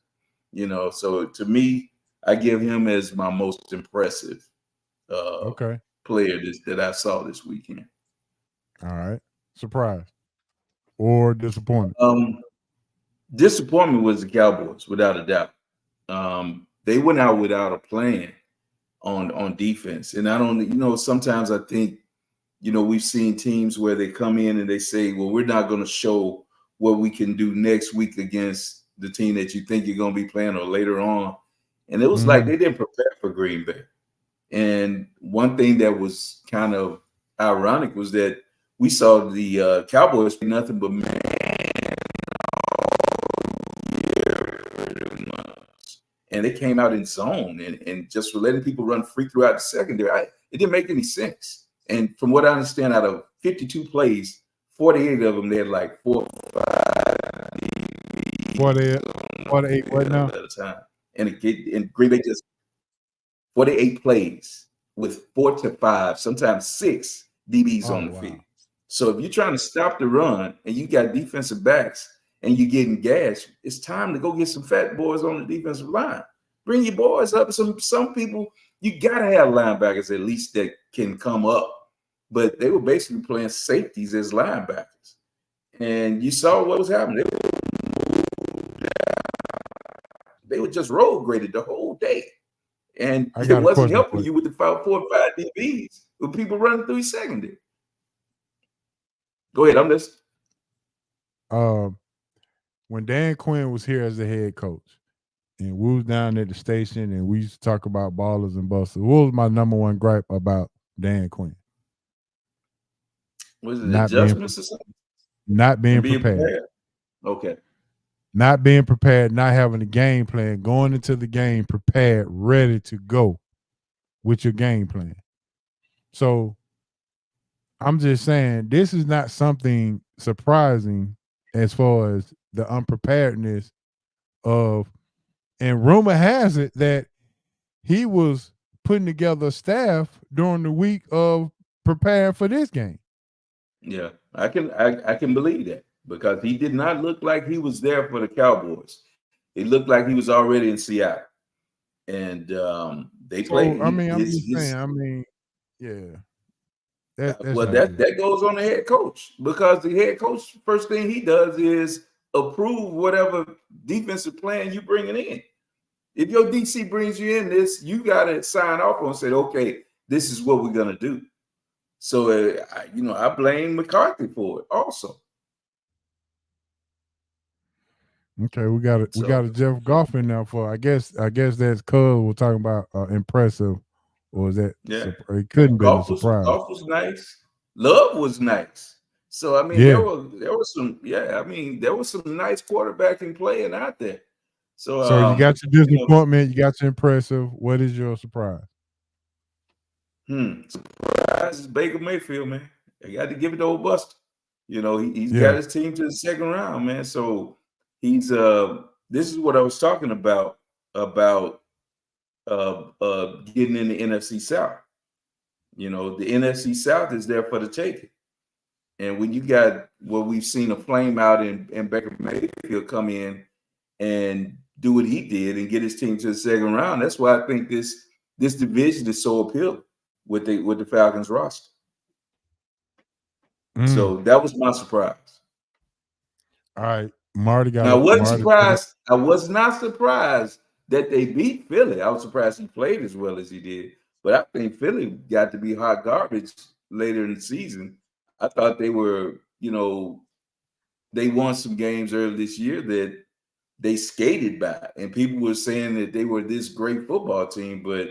So to me, I give him as my most impressive Okay. player that I saw this weekend. All right. Surprise or disappointed. Disappointment was the Cowboys, without a doubt. They went out without a plan on defense, and I don't. Sometimes I think, we've seen teams where they come in and they say, "Well, we're not going to show what we can do next week against the team that you think you're going to be playing or later on," and it was like they didn't prepare for Green Bay. And one thing that was kind of ironic was that we saw the Cowboys be nothing but man. And they came out in zone and just for letting people run free throughout the secondary. It didn't make any sense. And from what I understand, out of 52 plays, 48 of them, they had like 4 or 5 48 right now at a time. And Green Bay just 48 plays with 4 to 5, sometimes 6 DBs on the field. So if you're trying to stop the run and you got defensive backs and you're getting gashed, it's time to go get some fat boys on the defensive line. Bring your boys up. Some people, you got to have linebackers at least that can come up. But they were basically playing safeties as linebackers. And you saw what was happening. They were just road graded the whole day. And it wasn't helping you with the 4 or 5 DBs with people running through your secondary. Go ahead, I'm listening. When Dan Quinn was here as the head coach, and we was down at the station, and we used to talk about ballers and busters, what was my number one gripe about Dan Quinn? Was it adjustments or something? Not being prepared. Okay. Not being prepared, not having a game plan, going into the game prepared, ready to go with your game plan. So I'm just saying, this is not something surprising as far as the unpreparedness of, and rumor has it that he was putting together a staff during the week of preparing for this game. Yeah, I can believe that, because he did not look like he was there for the Cowboys. It looked like he was already in Seattle, and they played. Yeah. That goes on the head coach, because the head coach, first thing he does is approve whatever defensive plan you bringing in. If your DC brings you in this, you got to sign off on and say, okay, this is what we're gonna do. So I blame McCarthy for it also. Okay, we got a Jeff Goff in now for I guess that's Cuz we're talking about impressive, or is that yeah? It couldn't be a surprise. Goff was nice. Love was nice. So I mean, Yeah. there was some, yeah. I mean, there was some nice quarterbacking playing out there. So So you got your you know, disappointment, you got your impressive. What is your surprise? surprise is Baker Mayfield, man. I got to give it to old Buster. You know, he's got Yeah. his team to the second round, man. So he's this is what I was talking about getting in the NFC South. You know, the NFC South is there for the taking. And when you got what we've seen a flame out and Baker Mayfield come in and do what he did and get his team to the second round, that's why I think this division is so appealing with the Falcons roster. So that was my surprise. All right. Marty got Now, it. I was not surprised that they beat Philly. I was surprised he played as well as he did. But I think Philly got to be hot garbage later in the season. I thought they were, you know, they won some games earlier this year that they skated by, and people were saying that they were this great football team, but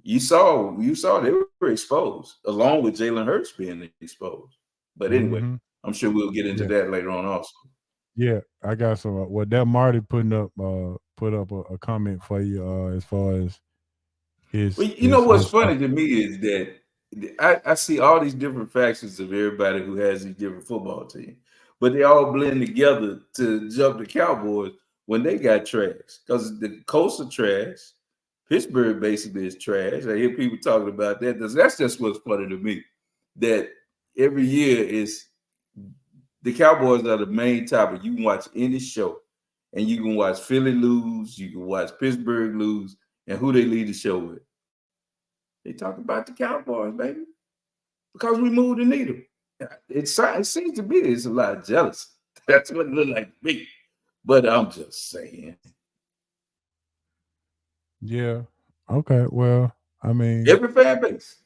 you saw they were exposed, along with Jalen Hurts being exposed. But anyway, I'm sure we'll get into that later on also. Yeah, I got some. Well, that Marty put up a comment for you as far as his. Well, you know what's funny to me is that I see all these different factions of everybody who has these different football teams, but they all blend together to jump the Cowboys when they got trash. Because the Colts are trash. Pittsburgh basically is trash. I hear people talking about that. That's just what's funny to me. That every year is the Cowboys are the main topic. You can watch any show, and you can watch Philly lose, you can watch Pittsburgh lose, and who they lead the show with. They talk about the Cowboys, baby, because we moved the needle. It seems to me there's a lot of jealousy. That's what it looked like to me. But I'm just saying. Yeah. Okay. Well, I mean, every fan base.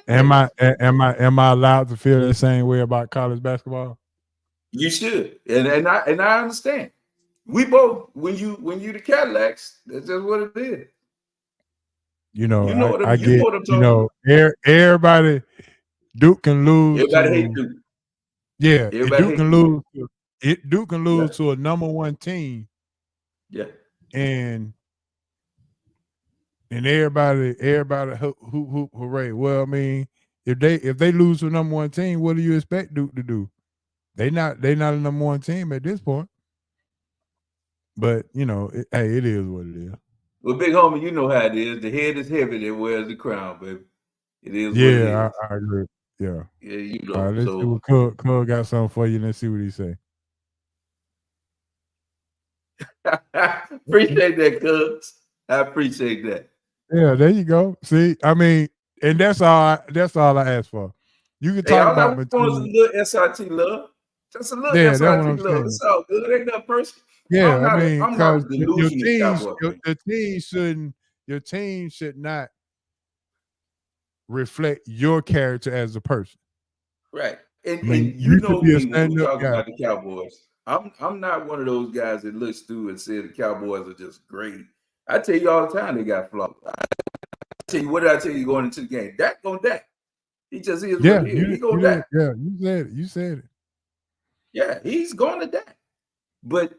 Am I allowed to feel the same way about college basketball? You should, and I understand. We both, when you the Cadillacs, that's just what it is. You know, what I you get. know what I'm talking about. Everybody, Duke can lose. Everybody hate Duke. Yeah, Duke can lose. Duke can lose to a number one team. Yeah, and everybody hoop hooray. Well, I mean, if they lose to a number one team, what do you expect Duke to do? They not a number one team at this point. But hey, it is what it is. Well, big homie, you know how it is. The head is heavy that wears the crown, baby. It is what it is. I agree. Yeah. Yeah, you know. All right, let's see what Cole got something for you. Let's see what he say. Appreciate that, Cubs. I appreciate that. Yeah, there you go. See, I mean, and that's all I ask for. You can talk about a little SRT love. Just a little SRT love. It's all good. Ain't nothing personal. Yeah, I mean, because your team should not reflect your character as a person. Right. And you know me when we talk about the Cowboys. I'm not one of those guys that looks through and says the Cowboys are just great. I tell you all the time they got flaws. I tell you, what did I tell you going into the game? Dak on Dak. He just is what he is. He going Dak. Yeah, you said it. Yeah, he's going to Dak. But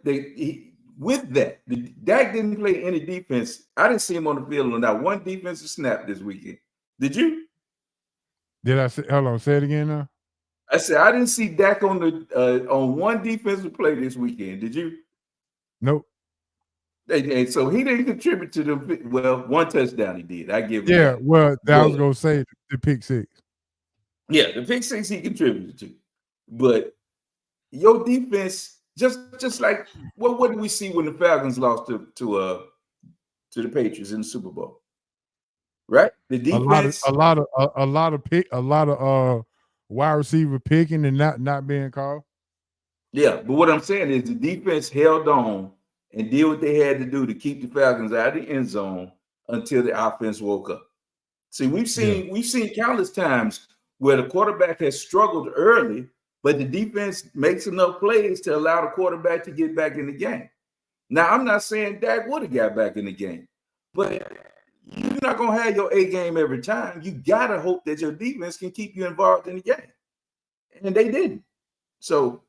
with that, Dak didn't play any defense. I didn't see him on the field on that one defensive snap this weekend. Did you? Did I say? Hold on, say it again now. I said I didn't see Dak on one defensive play this weekend. Did you? Nope. And so he didn't contribute to the one touchdown he did. I give him that. Well, I was gonna say the pick six. Yeah, the pick six he contributed to, but your defense just like what did we see when the Falcons lost to the Patriots in the Super Bowl? Right, the defense a lot of wide receiver picking and not being called. Yeah, but what I'm saying is the defense held on and did what they had to do to keep the Falcons out of the end zone until the offense woke up. See, we've seen countless times where the quarterback has struggled early, but the defense makes enough plays to allow the quarterback to get back in the game. Now, I'm not saying Dak would have got back in the game, but you're not going to have your A game every time. You got to hope that your defense can keep you involved in the game. And they didn't. So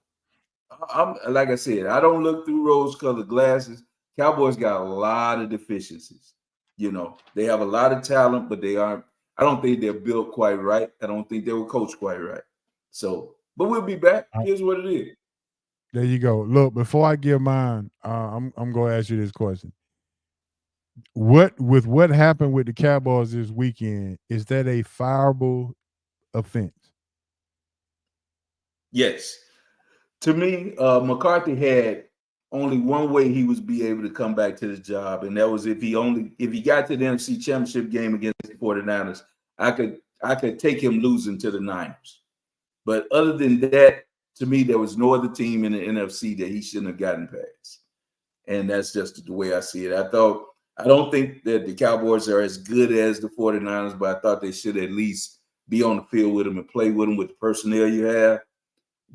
I'm like I said, I don't look through rose-colored glasses. Cowboys got a lot of deficiencies. They have a lot of talent, but they aren't. I don't think they're built quite right. I don't think they were coached quite right. So, but we'll be back. Here's what it is. There you go. Look, before I give mine, I'm going to ask you this question. What happened with the Cowboys this weekend? Is that a fireable offense? Yes. To me, McCarthy had only one way he was be able to come back to the job, and that was if he got to the NFC Championship game against the 49ers. I could take him losing to the Niners. But other than that, to me, there was no other team in the NFC that he shouldn't have gotten past. And that's just the way I see it. I don't think that the Cowboys are as good as the 49ers, but I thought they should at least be on the field with them and play with them with the personnel you have.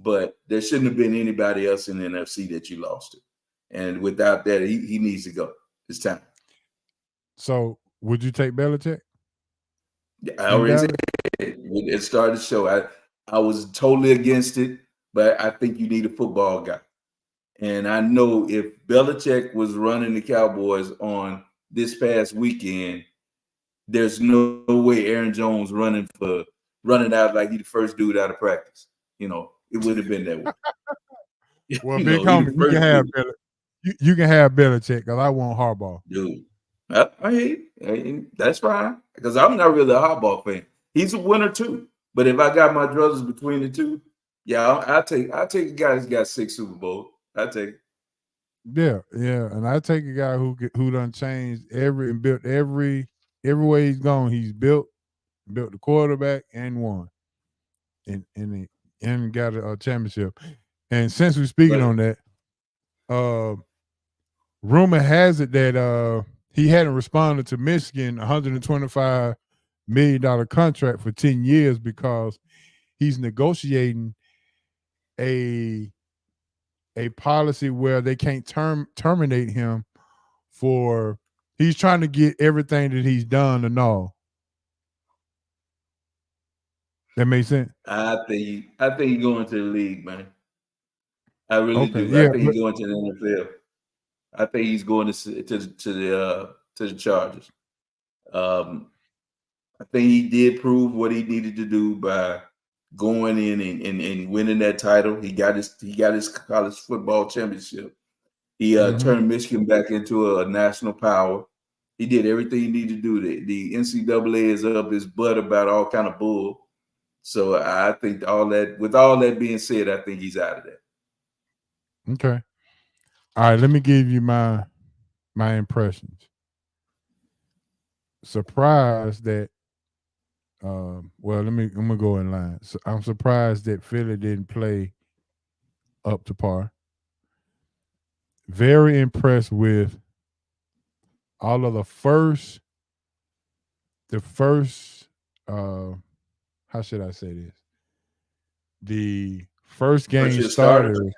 But there shouldn't have been anybody else in the NFC that you lost to. And without that, he needs to go. It's time. So would you take Belichick? I already said it started the show. I was totally against it, but I think you need a football guy. And I know if Belichick was running the Cowboys on this past weekend, there's no way Aaron Jones running out like he the first dude out of practice. It would have been that way. Well, big homie, you can have Belichick because I want Harbaugh. Dude, I hate that's fine because I'm not really a Harbaugh fan. He's a winner too. But if I got my druthers between the two, yeah, I'll take a guy that's got 6 Super Bowls. I take it. Yeah, and I take a guy who done changed built every way he's gone. He's built the quarterback and won, and got a championship. And since we're speaking on that, rumor has it that he hadn't responded to Michigan $125 million contract for 10 years because he's negotiating a policy where they can't terminate him for he's trying to get everything that he's done and all. That makes sense. I think he's going to the league, man. I really do. Yeah, I think he's going to the NFL. I think he's going to the Chargers. I think he did prove what he needed to do by going in and winning that title. He got his college football championship. He turned Michigan back into a national power. He did everything he needed to do. The NCAA is up his butt about all kind of bull. So I think with all that being said, I think he's out of there. Okay. All right, let me give you my impressions. Surprised that I'm gonna go in line. So I'm surprised that Philly didn't play up to par. Very impressed with all of the first how should I say this? The first game starters in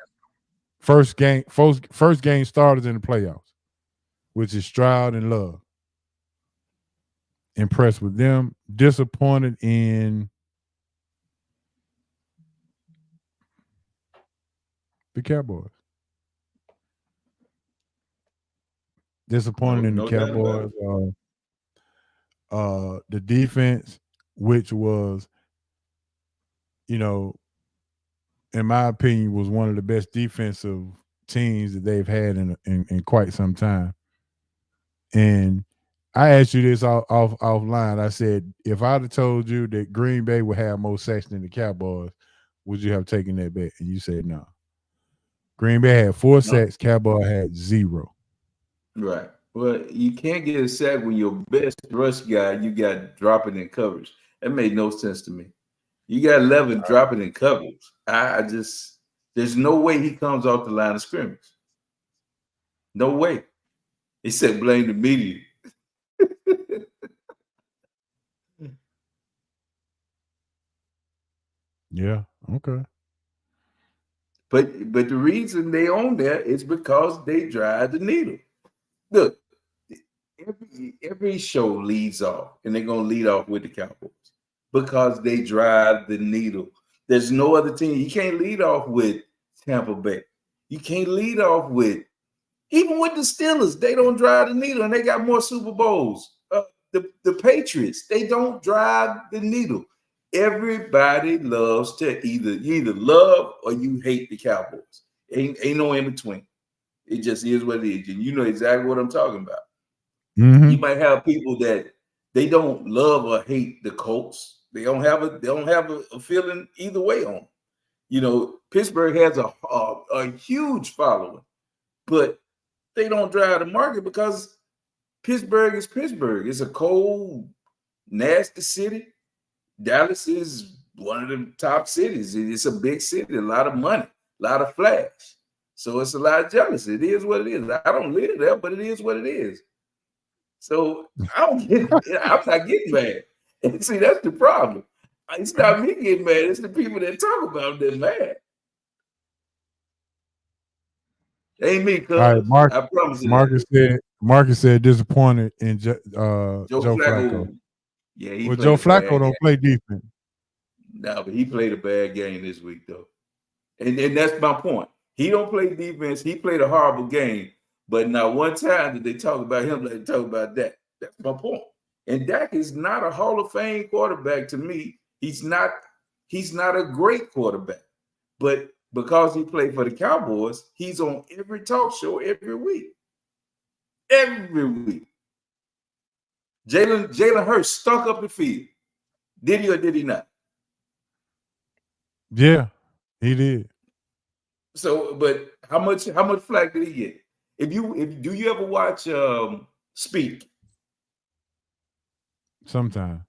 the playoffs, which is Stroud and Love. Impressed with them. Disappointed in the Cowboys. Disappointed in the Cowboys. The defense, which was, in my opinion, was one of the best defensive teams that they've had in quite some time. And I asked you this offline. I said, if I'd have told you that Green Bay would have more sacks than the Cowboys, would you have taken that bet? And you said no. Green Bay had 4 sacks. Cowboy had 0. Right. Well, you can't get a sack when your best rush guy you got dropping in coverage. That made no sense to me. You got 11 dropping in coverage. There's no way he comes off the line of scrimmage. No way. He said blame the media. Yeah, okay. But the reason they own that is because they drive the needle. Look, every show leads off, and they're gonna lead off with the Cowboys because they drive the needle. There's no other team. You can't lead off with Tampa Bay. You can't lead off with, even with the Steelers, they don't drive the needle, and they got more Super Bowls. The Patriots, they don't drive the needle. Everybody loves to you either love or you hate the Cowboys. Ain't no in between. It just is what it is, and you know exactly what I'm talking about. Mm-hmm. You might have people that they don't love or hate the Colts. They don't have a feeling either way on them. You know, Pittsburgh has a huge following, but they don't drive the market because Pittsburgh is Pittsburgh. It's a cold, nasty city. Dallas is one of the top cities. It's a big city, a lot of money, a lot of flash. So it's a lot of jealousy. It is what it is. I don't live there, but it is what it is. So I'm not getting mad. And see, that's the problem. It's not me getting mad. It's the people that talk about that mad. Ain't me, cuz. All right, I promise you. Marcus said disappointed in Joe Flacco. Flacco. Yeah, Joe Flacco don't play defense. No, but he played a bad game this week, though. And that's my point. He don't play defense. He played a horrible game. But not one time did they talk about him like they talk about Dak. That's my point. And Dak is not a Hall of Fame quarterback to me. He's not a great quarterback. But because he played for the Cowboys, he's on every talk show every week. Every week. Jalen Hurts stunk up the field. Did he or did he not? Yeah, he did. So, but how much flack did he get? Do you ever watch Speak? Sometimes,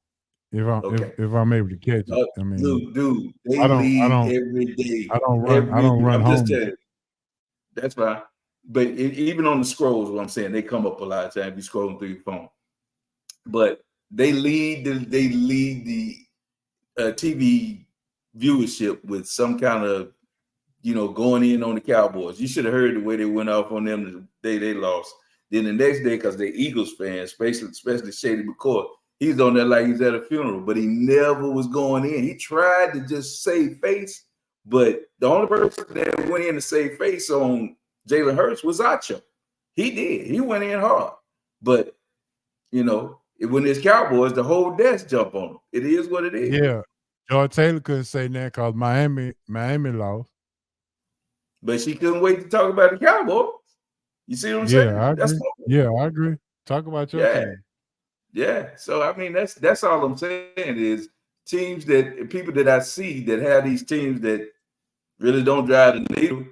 if I'm able to catch it, I mean, dude, they lead every day. I don't run home. Just telling you, that's fine. But even on the scrolls, what I'm saying, they come up a lot of times. You scrolling through your phone, but they lead the TV viewership with some kind of, going in on the Cowboys. You should have heard the way they went off on them the day they lost. Then the next day, because they're Eagles fans, especially Shady McCoy, he's on there like he's at a funeral, but he never was going in. He tried to just save face, but the only person that went in to save face on Jalen Hurts was Acho. He did. He went in hard. But, when it's Cowboys, the whole desk jump on him. It is what it is. Yeah. George Taylor couldn't say that because Miami lost. But she couldn't wait to talk about the Cowboys. You see what I'm saying? I agree. I agree. Talk about your team. Yeah. So I mean, that's all I'm saying is people that I see that have these teams that really don't drive the needle.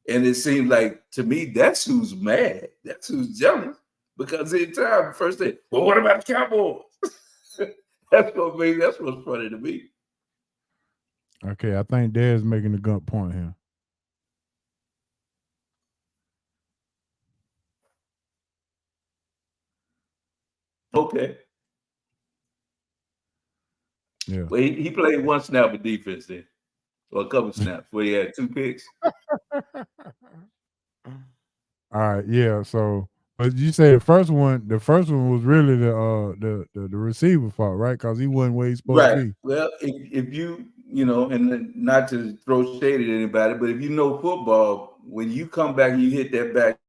And it seems like to me, that's who's mad. That's who's jealous. Because in time, first day, well, what about the Cowboys? That's what's funny to me. Okay, I think Dad's making a good point here. Okay. Yeah. Well, he played one snap of defense then, or a couple snaps where he had 2 picks. All right, yeah. So, but you say the first one was really the receiver fault, right? Because he wasn't where he's supposed to be. Well, if you and not to throw shade at anybody, but if you know football, when you come back and you hit that back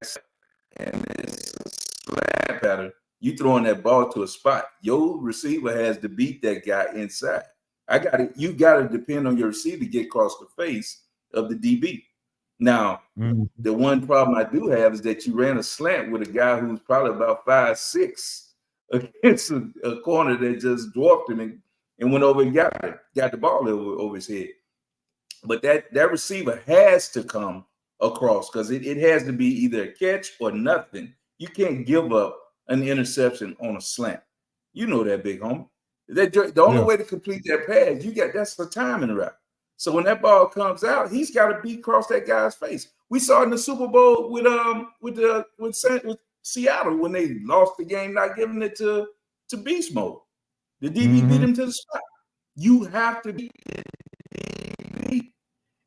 and it's a slant pattern, you throwing that ball to a spot. Your receiver has to beat that guy inside. You got to depend on your receiver to get across the face of the DB. Now, the one problem I do have is that you ran a slant with a guy who's probably about 5'6" against a corner that just dwarfed him and went over and got the ball over his head. But that receiver has to come across because it has to be either a catch or nothing. You can't give up an interception on a slant. You know that, big homie. The only way to complete that pass, that's a timing route. So when that ball comes out, he's got to be across that guy's face. We saw in the Super Bowl with Seattle when they lost the game, not giving it to beast mode. The DB beat him to the spot. You have to be,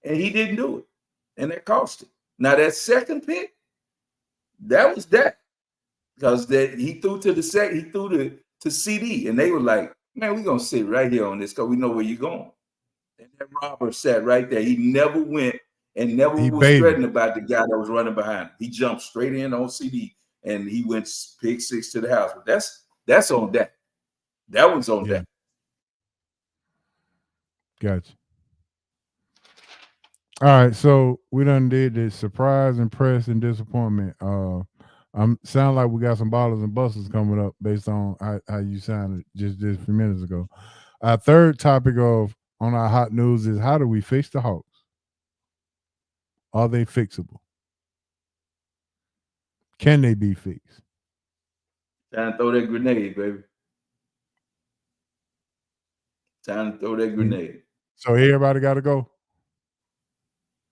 and he didn't do it, and that cost him. Now that second pick, that was that. Because he threw to CD, and they were like, "Man, we're gonna sit right here on this because we know where you're going." And that robber sat right there. He never went and never He was baited. threatened about the guy that was running behind him. He jumped straight in on CD and he went pick six to the house. But that's on that. That one's on that. Gotcha. All right, so we done did the surprise, impress, and disappointment. Sound like we got some ballers and busters coming up based on how you sounded just a few minutes ago. Our third topic on our hot news is how do we fix the Hawks? Are they fixable? Can they be fixed? Time to throw that grenade, baby. Time to throw that grenade. So everybody got to go.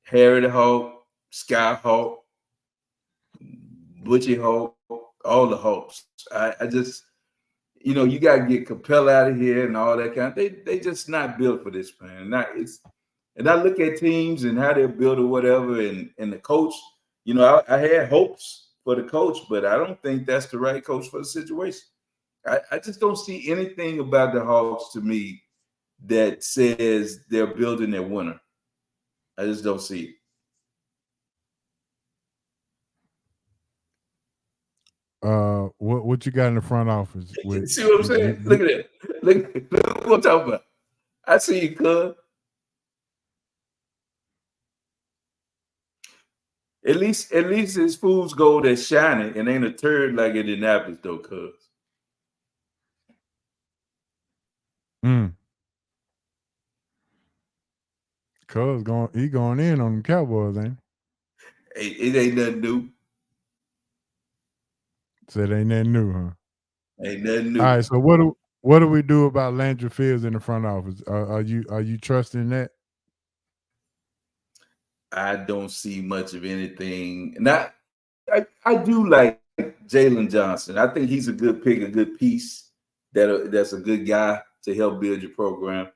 Harry the Hawk, Sky Hawk, Butchie Hawk, all the Hawks. I just, you got to get Capella out of here and all that kind of. They just not built for this, man. And I look at teams and how they're built or whatever, and the coach. I had hopes for the coach, but I don't think that's the right coach for the situation. I just don't see anything about the Hawks to me that says they're building their winner. I just don't see it. What you got in the front office? See what I'm saying? Look at that. Look what I'm talking about. I see you, cuz. At least his fool's gold that's shining and ain't a turd like Indianapolis, though, cuz. Cuz he going in on the Cowboys, ain't he? It ain't nothing new. Said ain't nothing new, huh? Ain't nothing new. All right, so what do we do about Landry Fields in the front office? Are you trusting that? I don't see much of anything. Not I do like Jalen Johnson. I think he's a good pick, a good piece. That's a good guy to help build your program.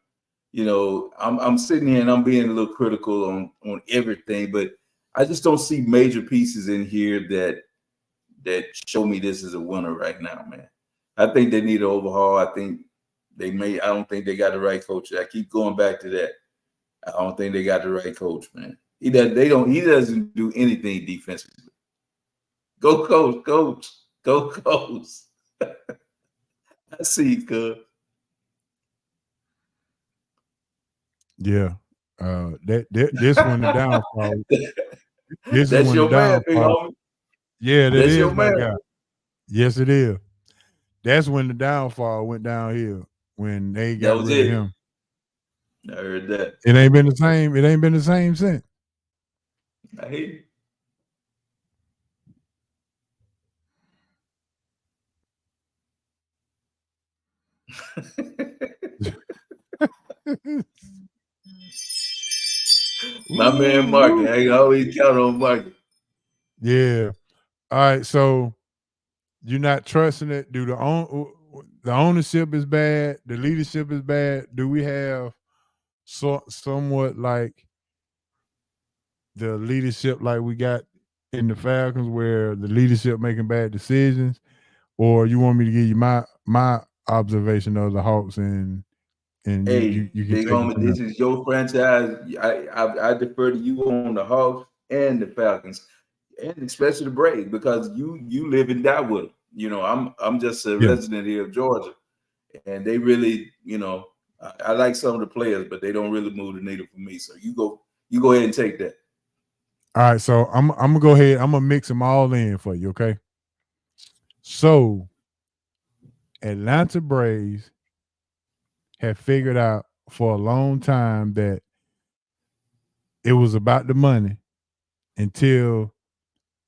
I'm sitting here and I'm being a little critical on everything, but I just don't see major pieces in here that show me this is a winner right now, man. I think they need an overhaul. I don't think they got the right coach. I keep going back to that. I don't think they got the right coach, man. He doesn't do anything defensively. Go coach. Go coach. I see you, cuz. Yeah. This one the downfall. That's your man, big homie. Yeah, that's your man. Guy. Yes, it is. That's when the downfall went downhill, when they got rid of him. I heard that. It ain't been the same. It ain't been the same since. I hear you. My man Mark, I always count on Mark. Yeah. All right. So you're not trusting it. The ownership is bad. The leadership is bad. Do we have somewhat like the leadership like we got in the Falcons, where the leadership making bad decisions? Or you want me to give you my observation of the Hawks and hey, you can big homie, this is your franchise. I defer to you on the Hawks and the Falcons, and especially the Braves, because you live and die with them. I'm just a resident here of Georgia, and they really, I like some of the players, but they don't really move the needle for me. So you go ahead and take that. All right, so I'm gonna go ahead. I'm gonna mix them all in for you, okay? So Atlanta Braves have figured out for a long time that it was about the money until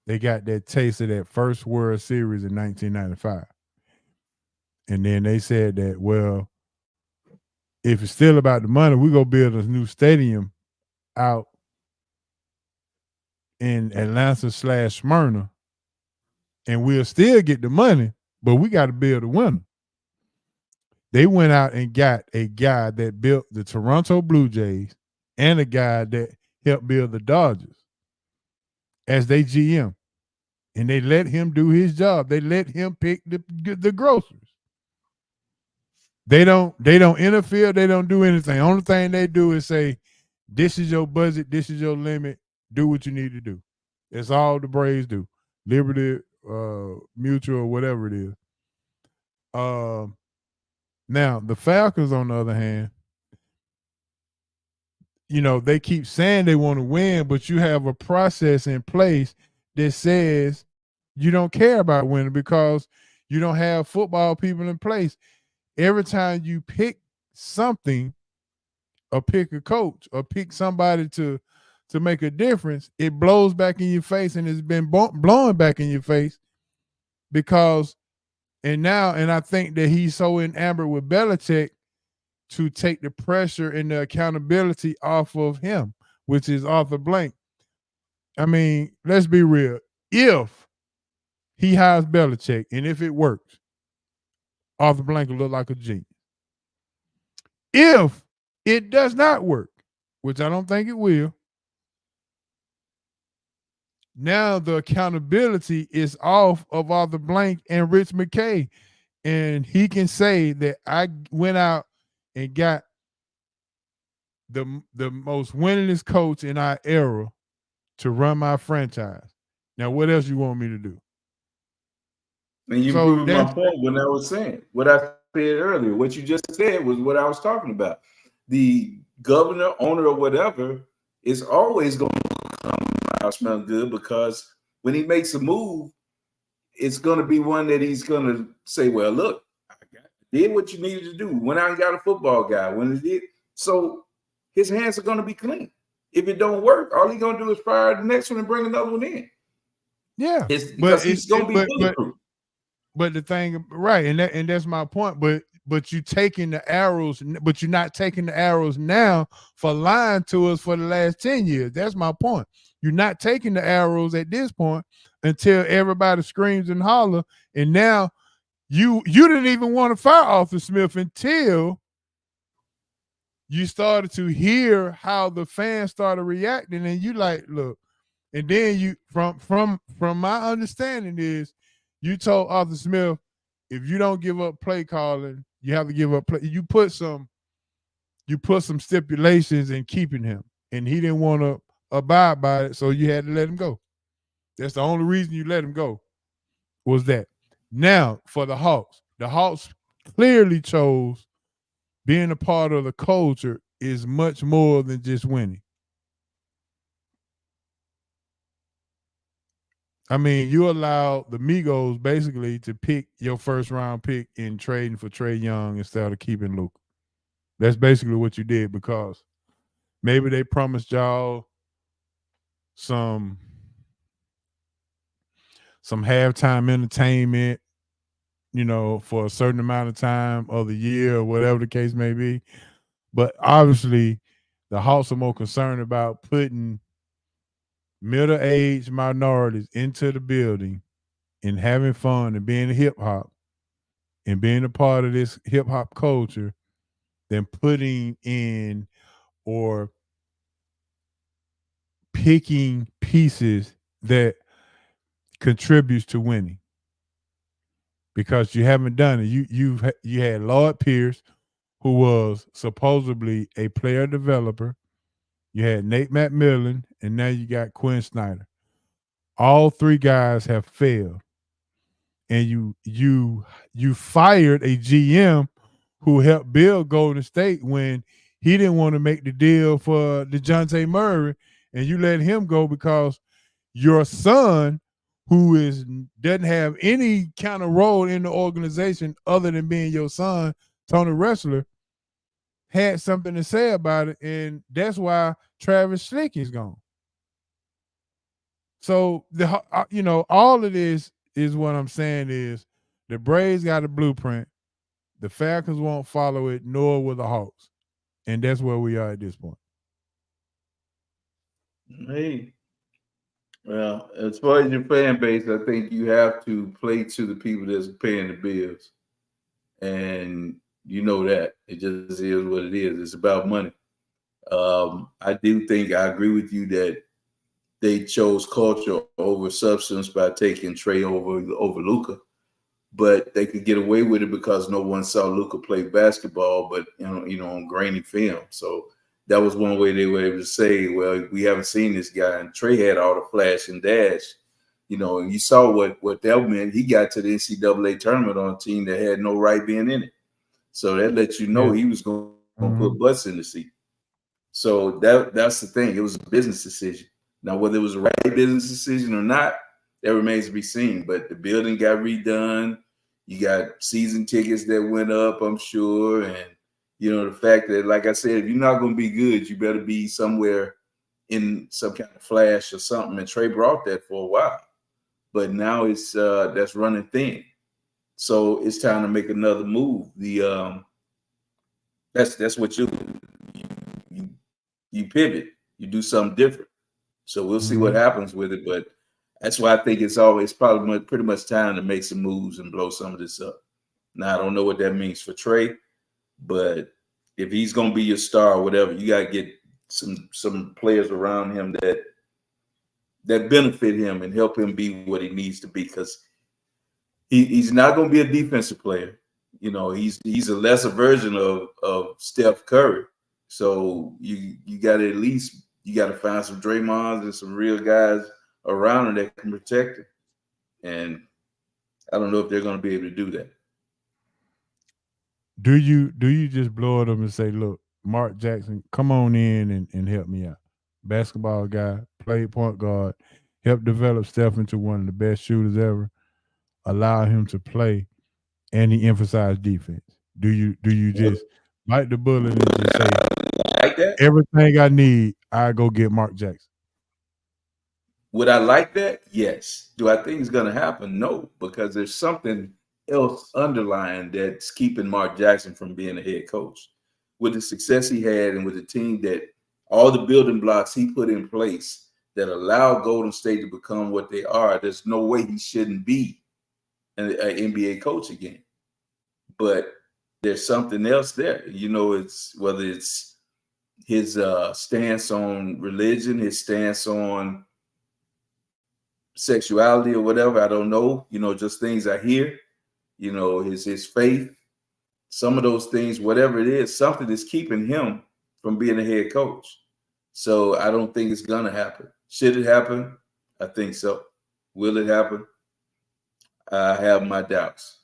they got that taste of that first World Series in 1995. And then they said that, well, if it's still about the money, we go build a new stadium out in Atlanta/Smyrna, and we'll still get the money, but we got to build a winner. They went out and got a guy that built the Toronto Blue Jays and a guy that helped build the Dodgers as their GM. And they let him do his job. They let him pick the groceries. They don't interfere. They don't do anything. Only thing they do is say, "This is your budget. This is your limit. Do what you need to do." That's all the Braves do. Liberty, Mutual, whatever it is. Now the Falcons, on the other hand, they keep saying they want to win, but you have a process in place that says you don't care about winning because you don't have football people in place. Every time you pick something, or pick a coach, or pick somebody to make a difference, it blows back in your face, and it's been blowing back in your face because, and I think that he's so enamored with Belichick to take the pressure and the accountability off of him, which is Arthur Blank. I mean, let's be real. If he hires Belichick, and if it works, Arthur Blank will look like a genius. If it does not work, which I don't think it will, now the accountability is off of Arthur Blank and Rich McKay. And he can say that I went out and got the most winningest coach in our era to run my franchise. Now, what else you want me to do? And you proved my point when I was saying what I said earlier. What you just said was what I was talking about. The governor, owner, or whatever is always going to come out smell good because when he makes a move, it's going to be one that he's going to say, well, look, I did what you needed to do. When I got a football guy, when it did. So his hands are going to be clean. If it don't work, all he's going to do is fire the next one and bring another one in. Yeah. Because he's going to be bulletproof. But the thing, right, and that's my point. But you taking the arrows, but you're not taking the arrows now for lying to us for the last 10 years. That's my point. You're not taking the arrows at this point until everybody screams and holler. And now you didn't even want to fire Arthur Smith until you started to hear how the fans started reacting, and you like, look, and then you from my understanding is you told Arthur Smith, if you don't give up play calling, you have to give up play. You put some stipulations in keeping him, and he didn't want to abide by it, so you had to let him go. That's the only reason you let him go, was that. Now, for the Hawks clearly chose being a part of the culture is much more than just winning. I mean, you allow the Migos basically to pick your first round pick in trading for Trae Young instead of keeping Luka. That's basically what you did because maybe they promised y'all some halftime entertainment, for a certain amount of time of the year or whatever the case may be. But obviously, the Hawks are more concerned about putting middle-aged minorities into the building and having fun and being hip-hop and being a part of this hip-hop culture than putting in or picking pieces that contributes to winning. Because you haven't done it. You had Lloyd Pierce, who was supposedly a player developer. You had Nate McMillan, and now you got Quinn Snyder. All three guys have failed. And you fired a GM who helped build Golden State when he didn't want to make the deal for DeJounte Murray, and you let him go because your son, who doesn't have any kind of role in the organization other than being your son, Tony Ressler, had something to say about it, and that's why Travis Schlick is gone. So all of this is what I'm saying is the Braves got a blueprint. The Falcons won't follow it, nor will the Hawks, and that's where we are at this point. Hey, well, as far as your fan base, I think you have to play to the people that's paying the bills, and you know that it just is what it is. It's about money. I do think I agree with you that they chose culture over substance by taking Trae over Luka. but they could get away with it because no one saw Luka play basketball, but on grainy film. So that was one way they were able to say, well, we haven't seen this guy. And Trey had all the flash and dash, and you saw what that meant. He got to the NCAA tournament on a team that had no right being in it. So that lets you know he was going to put butts in the seat. So that's the thing. It was a business decision. Now, whether it was a right business decision or not, that remains to be seen. But the building got redone. You got season tickets that went up, I'm sure. And, the fact that, like I said, if you're not going to be good, you better be somewhere in some kind of flash or something. And Trey brought that for a while. But now it's that's running thin. So it's time to make another move. That's what you pivot. You do something different. So we'll see what happens with it. But that's why I think it's always probably pretty much time to make some moves and blow some of this up. Now, I don't know what that means for Trey, but if he's going to be your star or whatever, you got to get some players around him that benefit him and help him be what he needs to be, because he's not going to be a defensive player. He's a lesser version of Steph Curry. So you got to find some Draymonds and some real guys around him that can protect him. And I don't know if they're going to be able to do that. Do you just blow it up and say, look, Mark Jackson, come on in and help me out? Basketball guy, played point guard, helped develop Steph into one of the best shooters ever, allow him to play, and he emphasized defense. Do you just bite the bullet and just say, like that? Everything I need, I go get Mark Jackson? Would I like that? Yes. Do I think it's going to happen? No, because there's something else underlying that's keeping Mark Jackson from being a head coach. With the success he had and with the team that all the building blocks he put in place that allow Golden State to become what they are, there's no way he shouldn't be an NBA coach again. But there's something else there. It's whether it's his stance on religion, his stance on sexuality or whatever, I don't know, just things I hear, his faith, some of those things, whatever it is, something is keeping him from being a head coach. So I don't think it's going to happen. Should it happen? I think so. Will it happen? I have my doubts.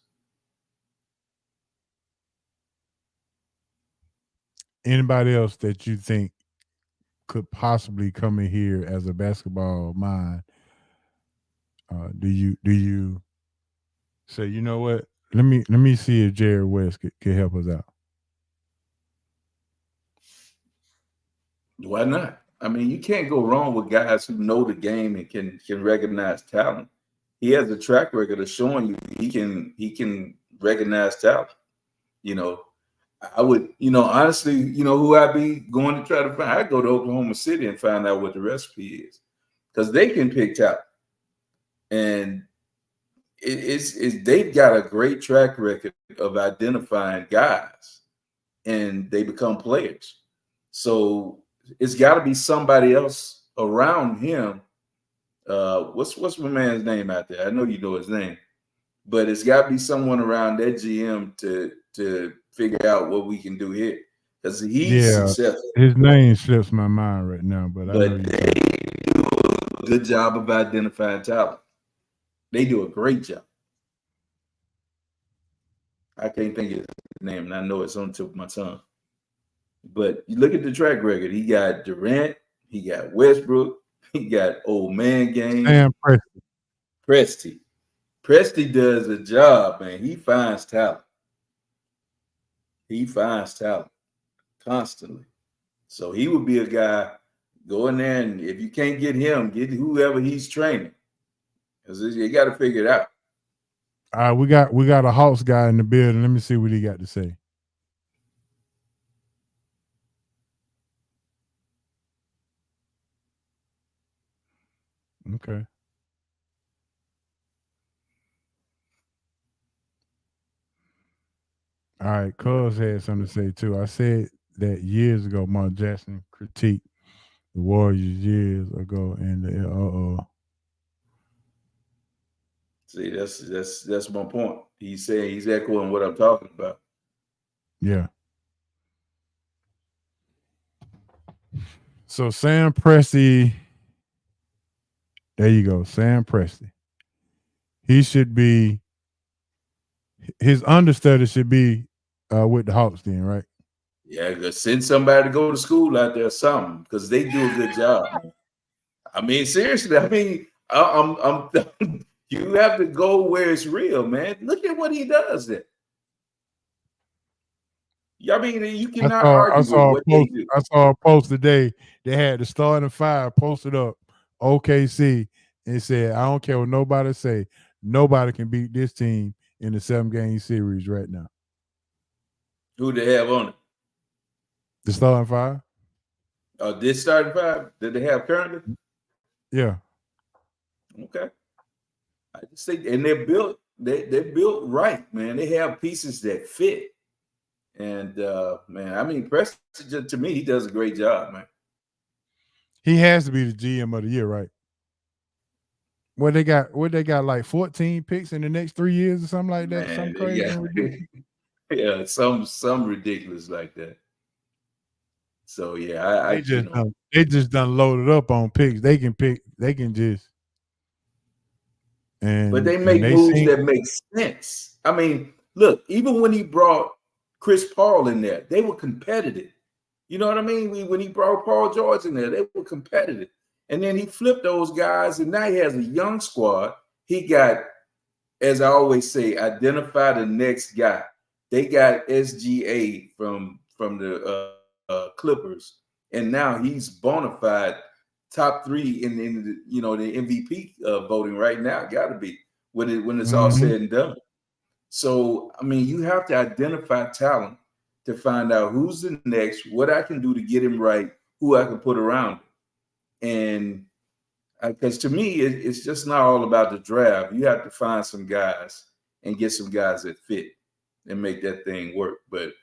Anybody else that you think could possibly come in here as a basketball mind? Do you say, you know what? Let me see if Jerry West could help us out. Why not? I mean, you can't go wrong with guys who know the game and can recognize talent. He has a track record of showing you he can recognize talent. I would, honestly, who I'd be going to try to find. I'd go to Oklahoma City and find out what the recipe is, because they can pick talent, and they've got a great track record of identifying guys, and they become players. So it's got to be somebody else around him. What's my man's name out there? I know you know his name, but it's got to be someone around that GM to figure out what we can do here, because he's successful. His name slips my mind right now, but I know they do a good job of identifying talent. They do a great job. I can't think of his name, and I know it's on the tip of my tongue. But you look at the track record. He got Durant, he got Westbrook, he got old man game. Sam Presti. Presti does a job, man. He finds talent. He finds talent constantly. So he would be a guy, go in there, and if you can't get him, get whoever he's training, because you got to figure it out. All right, we got a Hawks guy in the building. Let me see what he got to say. Okay. All right, Cuz had something to say too. I said that years ago, Mark Jackson critiqued the Warriors years ago, and See, that's my point. He's saying he's echoing what I'm talking about. Yeah. So Sam Presti, there you go, Sam Presti. He should be, his understudy should be with the Hawks then, right? Yeah, send somebody to go to school out there or something because they do a good job. Man. I mean, seriously, I mean, I'm you have to go where it's real, man. Look at what he does there. I mean, you cannot argue with what they do. I saw a post today. They had the starting five posted up, OKC, and said, I don't care what nobody say. Nobody can beat this team in the 7-game series right now. Who they have on it? The starting five? This starting five that they have currently? Yeah. Okay. I just think, and they're built right, man. They have pieces that fit. And man, I mean, Preston, to me, he does a great job, man. He has to be the GM of the year, right? What they got like 14 picks in the next 3 years or something like that? Something crazy. Yeah, some ridiculous like that. So yeah, they just done loaded up on picks. They can just. But they make moves that make sense. I mean, look, even when he brought Chris Paul in there, they were competitive. You know what I mean? When he brought Paul George in there, they were competitive. And then he flipped those guys, and now he has a young squad. He got, as I always say, identify the next guy. They got SGA from the Clippers, and now he's bona fide top 3 in the MVP voting right now. Got to be when it's all said and done. So I mean, you have to identify talent to find out who's the next, what I can do to get him right, who I can put around him. And because to me, it's just not all about the draft. You have to find some guys and get some guys that fit and make that thing work. But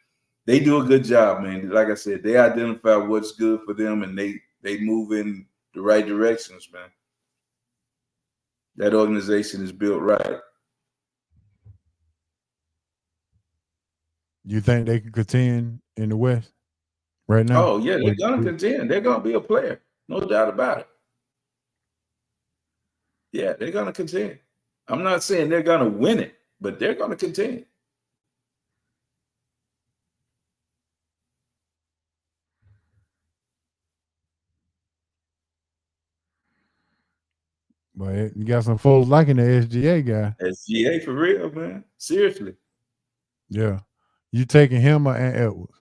they do a good job, man. Like I said, they identify what's good for them, and they move in the right directions, man. That organization is built right. You think they can contend in the West right now? Oh, yeah, they're going to contend. They're going to be a player. No doubt about it. Yeah, they're going to contend. I'm not saying they're going to win it, but they're going to contend. But you got some folks liking the SGA guy. SGA for real, man. Seriously. Yeah. You taking him or Ant Edwards?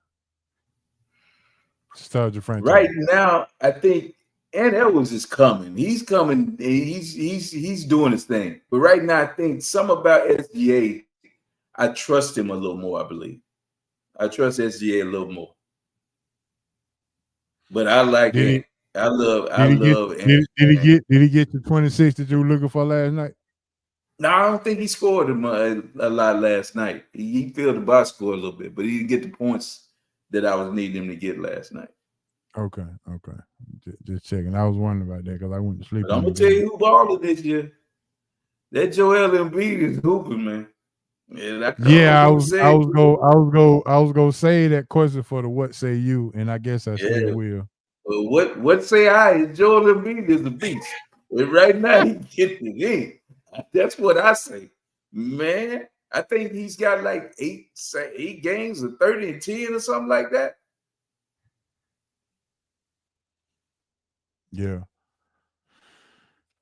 Start your franchise. Right now, I think Ant Edwards is coming. He's coming. He's doing his thing. But right now, I think something about SGA, I trust him a little more, I believe. I trust SGA a little more. But I like it. I love Did he get the 26 that you were looking for last night? No, I don't think he scored a lot last night. He filled the box score a little bit, but he didn't get the points that I was needing him to get last night. Okay. Just checking. I was wondering about that because I went to sleep. But I'm gonna tell you who balled this year. That Joel Embiid is hooping, man. I was gonna say that question for the what say you, and I guess I still will. What say I? Joel Embiid is the beast. And right now he getting it in. That's what I say, man. I think he's got like 8 games of 30 and 10 or something like that. Yeah.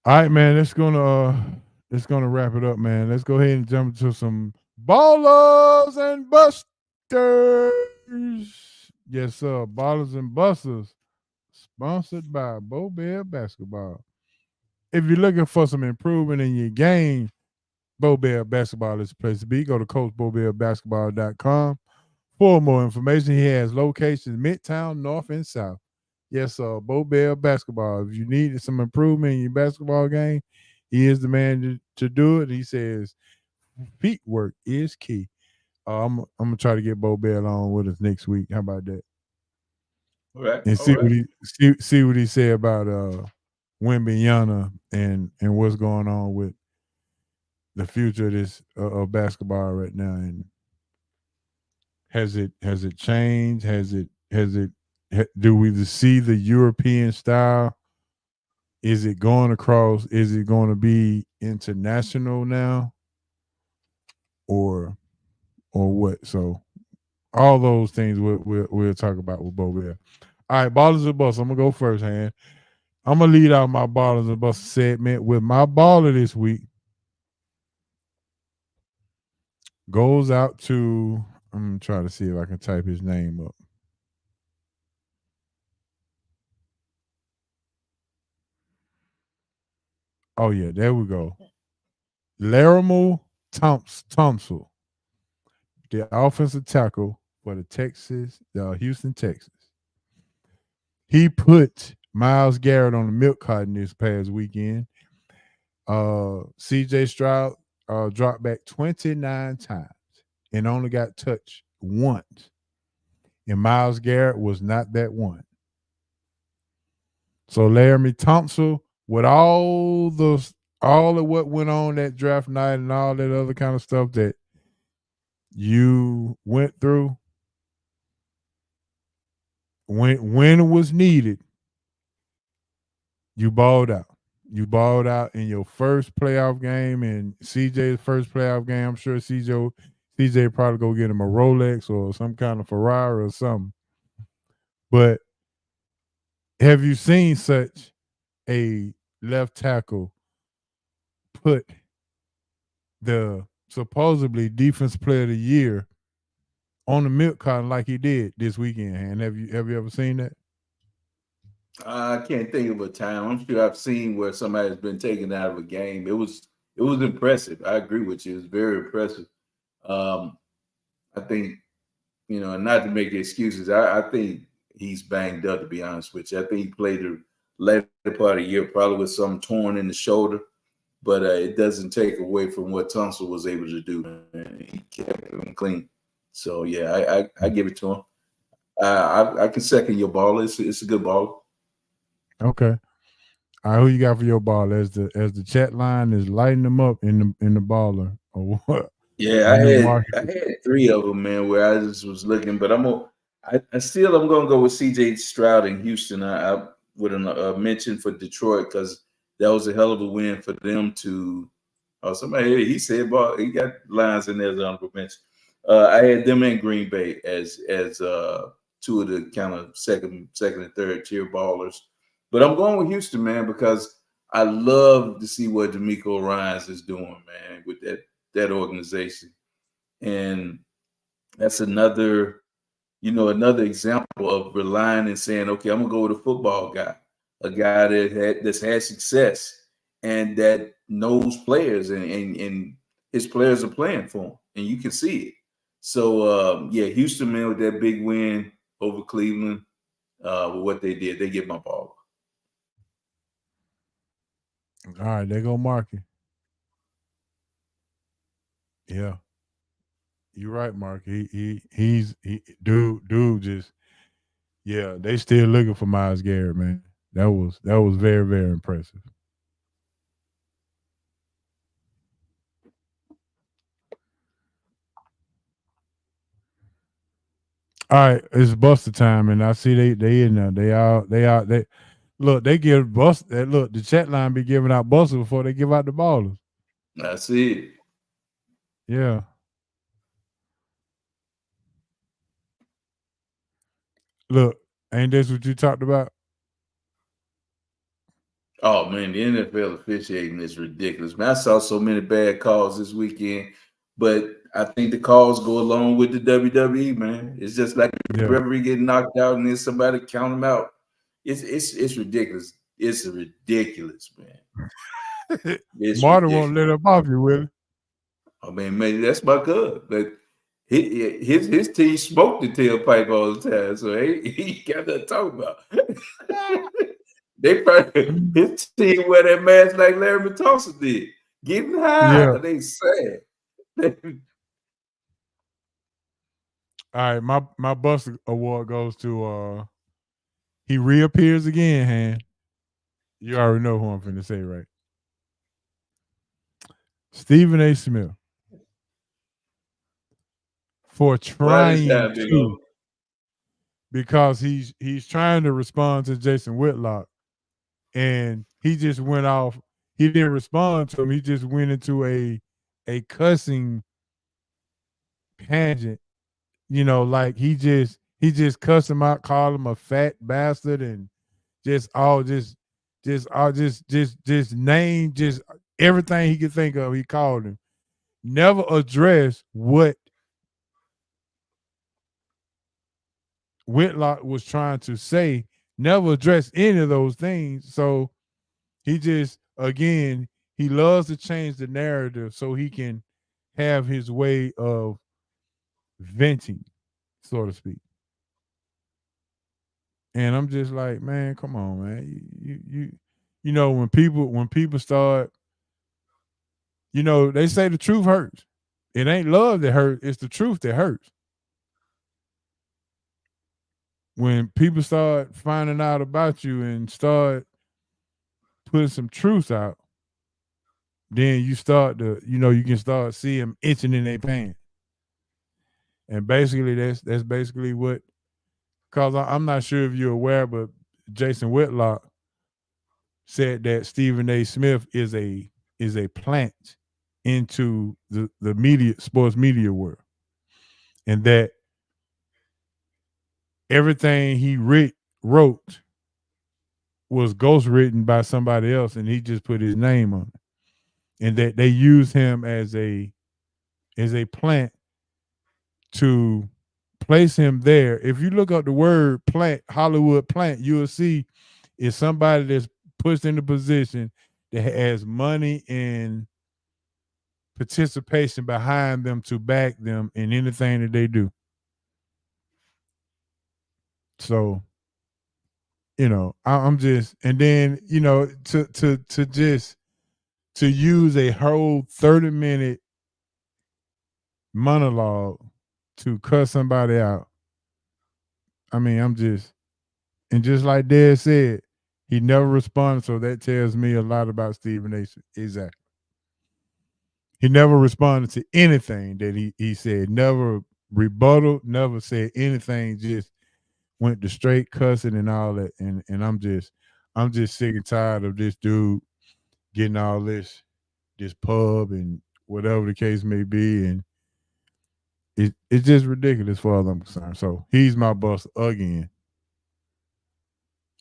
All right, man. Let's gonna wrap it up, man. Let's go ahead and jump into some ballers and busters. Yes, sir. Ballers and busters, sponsored by Bo Bear Basketball. If you're looking for some improvement in your game, Bo Bear Basketball is the place to be. Go to CoachBoBearBasketball.com for more information. He has locations Midtown, North, and South. Yes, sir. Bo Bear Basketball. If you need some improvement in your basketball game, he is the man to do it. He says feet work is key. I'm gonna try to get Bo Bear on with us next week. How about that? All right. And see what he said about Wembanyama and what's going on with the future of this of basketball right now, and has it changed? Do we see the European style? Is it going across? Is it going to be international now, or what? So all those things we'll talk about with Bo Bell. All right, ballers and bust. I'm gonna go first, hand. I'm gonna lead out my ballers and bust segment with my baller this week. Goes out to, I'm gonna try to see if I can type his name up. Oh yeah, there we go. Larimal Thompson, the offensive tackle for the Houston Texans. He put Myles Garrett on the milk carton this past weekend. CJ Stroud dropped back 29 times and only got touched once. And Myles Garrett was not that one. So Laramie Thompson, with all of what went on that draft night and all that other kind of stuff that you went through, when it was needed, you balled out. You balled out in your first playoff game and CJ's first playoff game. I'm sure CJ probably go get him a Rolex or some kind of Ferrari or something. But have you seen such a left tackle put the supposedly defense player of the year on the milk carton like he did this weekend? And have you ever seen that? I can't think of a time. I'm sure I've seen where somebody's been taken out of a game. It was impressive. I agree with you. It's very impressive. Um, I think, and not to make excuses, I think he's banged up, to be honest with you. I think he played the later part of the year probably with some torn in the shoulder, but it doesn't take away from what Tunsil was able to do. Man. He kept him clean. So, yeah, I give it to him. I can second your ball. It's a good ball. Okay. All right, who you got for your ball? As the chat line is lighting them up in the baller or what? Yeah, I had three of them, man, where I just was looking, but I'm gonna go with CJ Stroud in Houston. I would mention for Detroit because that was a hell of a win for them to. Oh, somebody he said, "Ball." He got lines in there as honorable mention. I had them in Green Bay as two of the kind of second and third tier ballers, but I'm going with Houston, man, because I love to see what D'Amico Ryans is doing, man, with that organization. And that's another example of relying and saying, okay, I'm gonna go with a football guy, a guy that's had success and that knows players and his players are playing for him, and you can see it. So yeah, Houston, man, with that big win over Cleveland, with what they did, they get my ball. All right, they go Marky. Yeah. You're right, Mark. Dude just, yeah, they still looking for Myles Garrett, man. That was very, very impressive. All right, it's Buster time, and I see they in there. They look, they give Buster. Look, the chat line be giving out Buster before they give out the ballers. I see it. Yeah. Look, ain't this what you talked about? Oh man, the NFL officiating is ridiculous. Man, I saw so many bad calls this weekend, but I think the calls go along with the WWE. Man, it's just like the Yeah. referee getting knocked out and then somebody count him out. It's ridiculous. It's ridiculous, man. It's Martin ridiculous. won't let up off you, will he? I mean, maybe that's my good, but his team smoked the tailpipe all the time, so he got nothing to talk about. They probably his team wear that mask like Larry Thompson did, getting high. Yeah. They sad. All right, my Buster award goes to he reappears again, Han. You already know who I'm finna say, right? Stephen A. Smith, for Why this trying time, Big to, O? because he's trying to respond to Jason Whitlock, and he just went off. He didn't respond to him. He just went into a cussing tangent. Like he just cussed him out, called him a fat bastard, and just name just everything he could think of. He called him. Never addressed what Whitlock was trying to say. Never addressed any of those things. So he just, again, he loves to change the narrative so he can have his way of venting, so to speak. And I'm just like, man, come on, man. When people start, they say the truth hurts. It ain't love that hurts, it's the truth that hurts. When people start finding out about you and start putting some truth out, then you start to, you can start see them itching in their pants. And basically, that's basically what. Cause I'm not sure if you're aware, but Jason Whitlock said that Stephen A. Smith is a plant into the media, sports media world, and that everything he wrote was ghostwritten by somebody else, and he just put his name on it, and that they use him as a plant to place him there. If you look up the word plant, Hollywood plant, you'll see it's somebody that's pushed in a position that has money and participation behind them to back them in anything that they do. So, I'm just, and then, to just to use a whole 30-minute monologue to cuss somebody out. I mean, and just like Dad said, he never responded, so that tells me a lot about Stephen A. Exactly. He never responded to anything that he said. Never rebuttal. Never said anything. Just went to straight cussing and all that. And I'm just sick and tired of this dude getting all this pub and whatever the case may be, and it's just ridiculous as far as I'm concerned. So he's my boss again.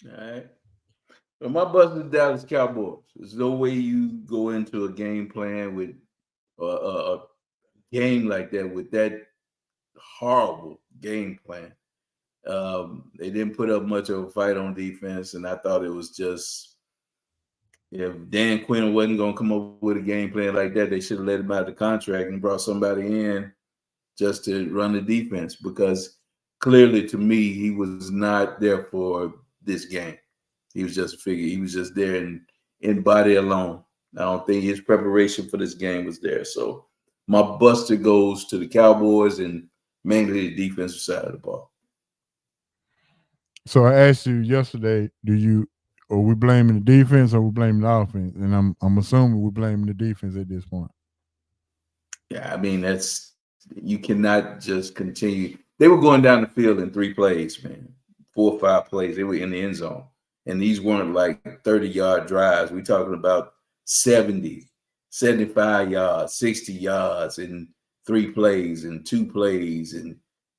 All right. Well, my bust is Dallas Cowboys. There's no way you go into a game plan with a game like that with that horrible game plan. They didn't put up much of a fight on defense, and I thought it was just if Dan Quinn wasn't going to come up with a game plan like that, they should have let him out of the contract and brought somebody in just to run the defense, because clearly to me he was not there for this game. He was just a figure. He was just there in body alone. I don't think his preparation for this game was there. So my buster goes to the Cowboys and mainly the defensive side of the ball. So I asked you yesterday, are we blaming the defense or we blaming the offense? And I'm assuming we're blaming the defense at this point. Yeah, I mean, you cannot just continue. They were going down the field in 3 plays, man. 4 or 5 plays. They were in the end zone. And these weren't like 30-yard drives. We're talking about 70, 75 yards, 60 yards in 3 plays and 2 plays. And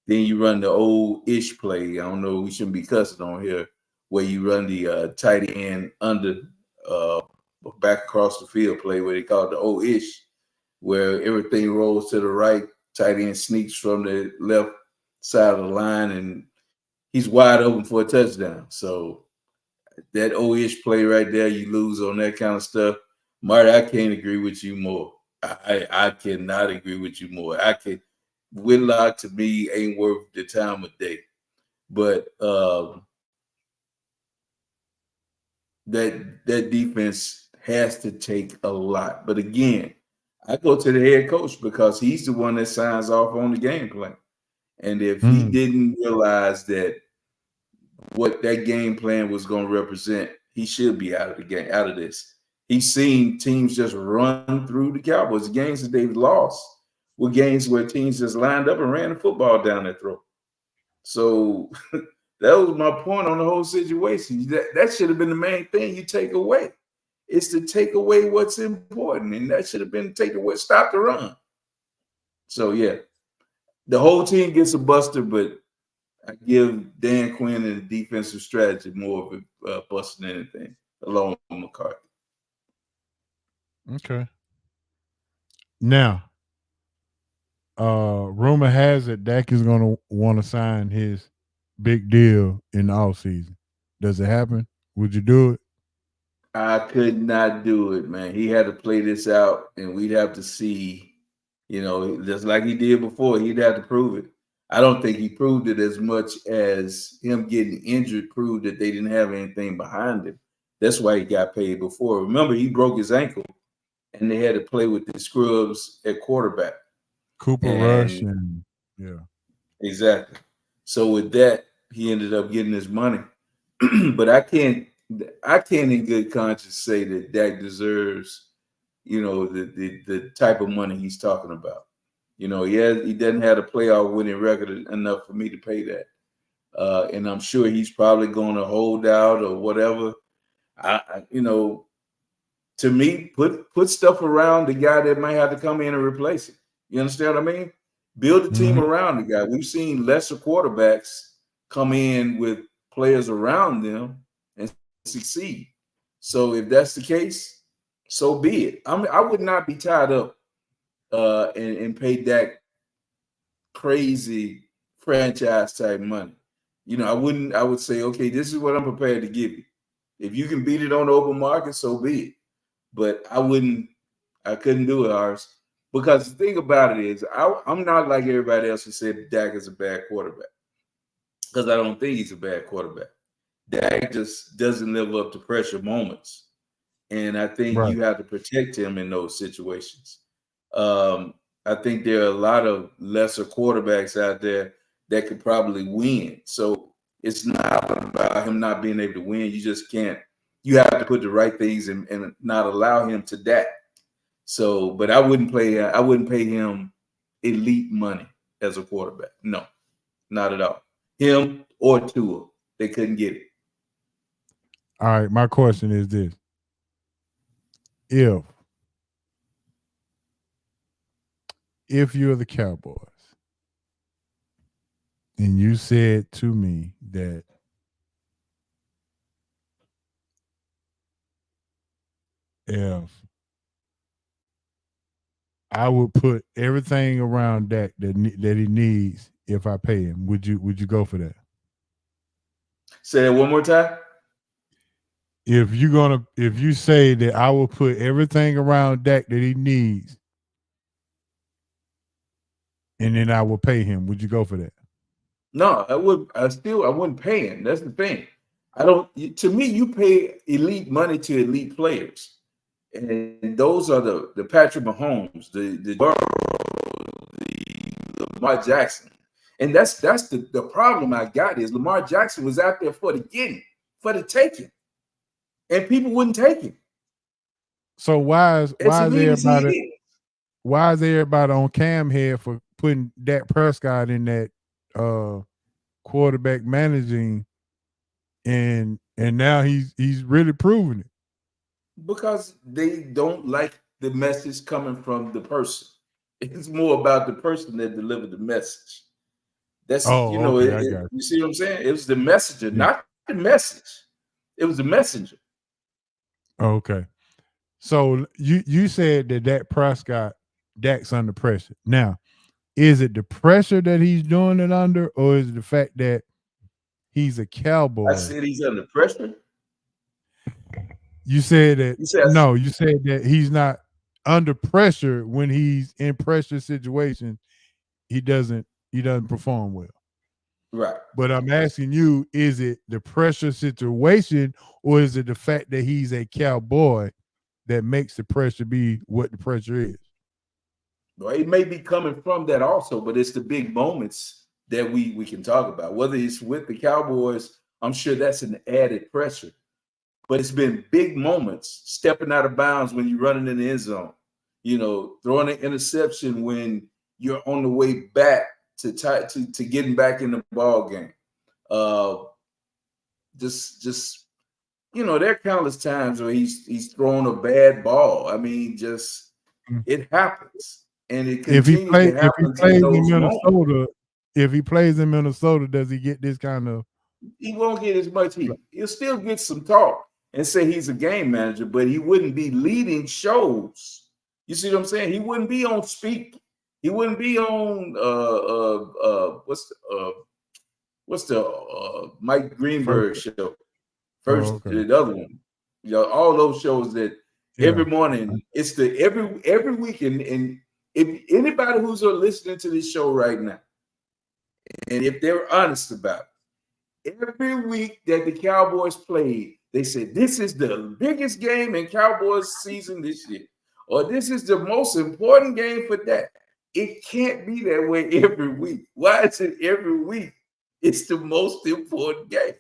then you run the old-ish play. I don't know, we shouldn't be cussing on here, where you run the tight end under back across the field play, where they call it the old-ish, where everything rolls to the right, tight end sneaks from the left side of the line, and he's wide open for a touchdown. So that old-ish play right there, you lose on that kind of stuff. Marty, I can't agree with you more. I cannot agree with you more. Whitlock to me ain't worth the time of day. But that defense has to take a lot. But again, I go to the head coach because he's the one that signs off on the game plan. And if he didn't realize that what that game plan was going to represent, he should be out of the game, out of this. He's seen teams just run through the Cowboys. The games that they've lost were games where teams just lined up and ran the football down their throat. So that was my point on the whole situation. That should have been the main thing you take away. It's to take away what's important, and that should have been take away, stop the run. So yeah, the whole team gets a buster, but I give Dan Quinn and the defensive strategy more of a bust than anything, along with McCarthy. Okay. Now, rumor has it Dak is going to want to sign his big deal in the offseason. Does it happen? Would you do it? I could not do it, man. He had to play this out, and we'd have to see, just like he did before, he'd have to prove it. I don't think he proved it as much as him getting injured proved that they didn't have anything behind him. That's why he got paid before. Remember, he broke his ankle, and they had to play with the scrubs at quarterback. Cooper Rush and yeah. Exactly. So with that, he ended up getting his money. But I can't in good conscience say that Dak deserves, the type of money he's talking about. He doesn't have a playoff winning record enough for me to pay that. And I'm sure he's probably going to hold out or whatever. To me, put stuff around the guy that might have to come in and replace it. You understand what I mean? Build a team around the guy. We've seen lesser quarterbacks come in with players around them and succeed. So if that's the case, so be it. I would not be tied up and pay Dak crazy franchise type money. I would say, okay, this is what I'm prepared to give you. If you can beat it on the open market, so be it. But I couldn't do it, ours. Because the thing about it is, I'm not like everybody else who said Dak is a bad quarterback. Because I don't think he's a bad quarterback. Dak just doesn't live up to pressure moments. And I think you have to protect him in those situations. I think there are a lot of lesser quarterbacks out there that could probably win. So it's not about him not being able to win. You just can't. You have to put the right things and not allow him to Dak. So, but I wouldn't pay him elite money as a quarterback. No, not at all. Him or Tua, they couldn't get it. All right, my question is this. If you're the Cowboys and you said to me that if I would put everything around Dak that he needs if I pay him, would you go for that? Say that one more time. If you say that I will put everything around Dak that he needs, and then I will pay him, would you go for that? No, I wouldn't pay him. That's the thing. To me, you pay elite money to elite players. And those are the Patrick Mahomes, the Lamar Jackson. And that's the problem I got is Lamar Jackson was out there for the taking. And people wouldn't take him. So why is everybody on Cam head for putting Dak Prescott in that quarterback managing and now he's really proving it? Because they don't like the message coming from the person. It's more about the person that delivered the message. That's you see what I'm saying? It was the messenger, not the message. It was the messenger. Okay. So you said that Dak Prescott, Dak's under pressure. Now, is it the pressure that he's doing it under, or is it the fact that he's a Cowboy? I said he's under pressure. You said that you said that he's not under pressure when he's in pressure situations. He doesn't perform well. Right. But I'm asking you, is it the pressure situation or is it the fact that he's a Cowboy that makes the pressure be what the pressure is? Well, it may be coming from that also, but it's the big moments that we can talk about. Whether it's with the Cowboys, I'm sure that's an added pressure. but it's been big moments, stepping out of bounds when you're running in the end zone, throwing an interception when you're on the way back to getting back in the ball game. Just there are countless times where he's thrown a bad ball. I mean, just it happens, and it continues to happen in those moments. If he plays in Minnesota, does he get this kind of? He won't get as much heat. He'll still get some talk and say he's a game manager, but he wouldn't be leading shows. You see what I'm saying? He wouldn't be on Speak. He wouldn't be on what's the Mike Greenberg show? The other one. All those shows that every morning, it's every weekend. And if anybody who's listening to this show right now, and if they're honest about it, every week that the Cowboys played, they said, this is the biggest game in Cowboys season this year, or this is the most important game for that. It can't be that way every week. Why is it every week? It's the most important game.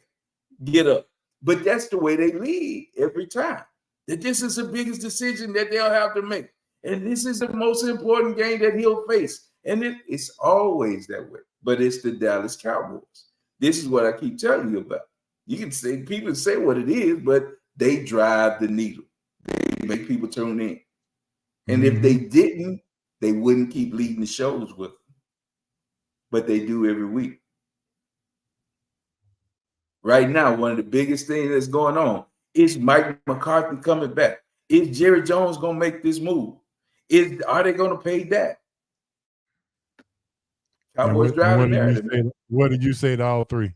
Get up. But that's the way they lead every time. That this is the biggest decision that they'll have to make. And this is the most important game that he'll face. And it's always that way. But it's the Dallas Cowboys. This is what I keep telling you about. You can say, people say what it is, but they drive the needle. They make people tune in. And if they didn't, they wouldn't keep leading the shows with them. But they do every week. Right now, one of the biggest things that's going on is Mike McCarthy coming back. Is Jerry Jones going to make this move? Are they going to pay Dak? Cowboys driving narrative. What did you say to all three?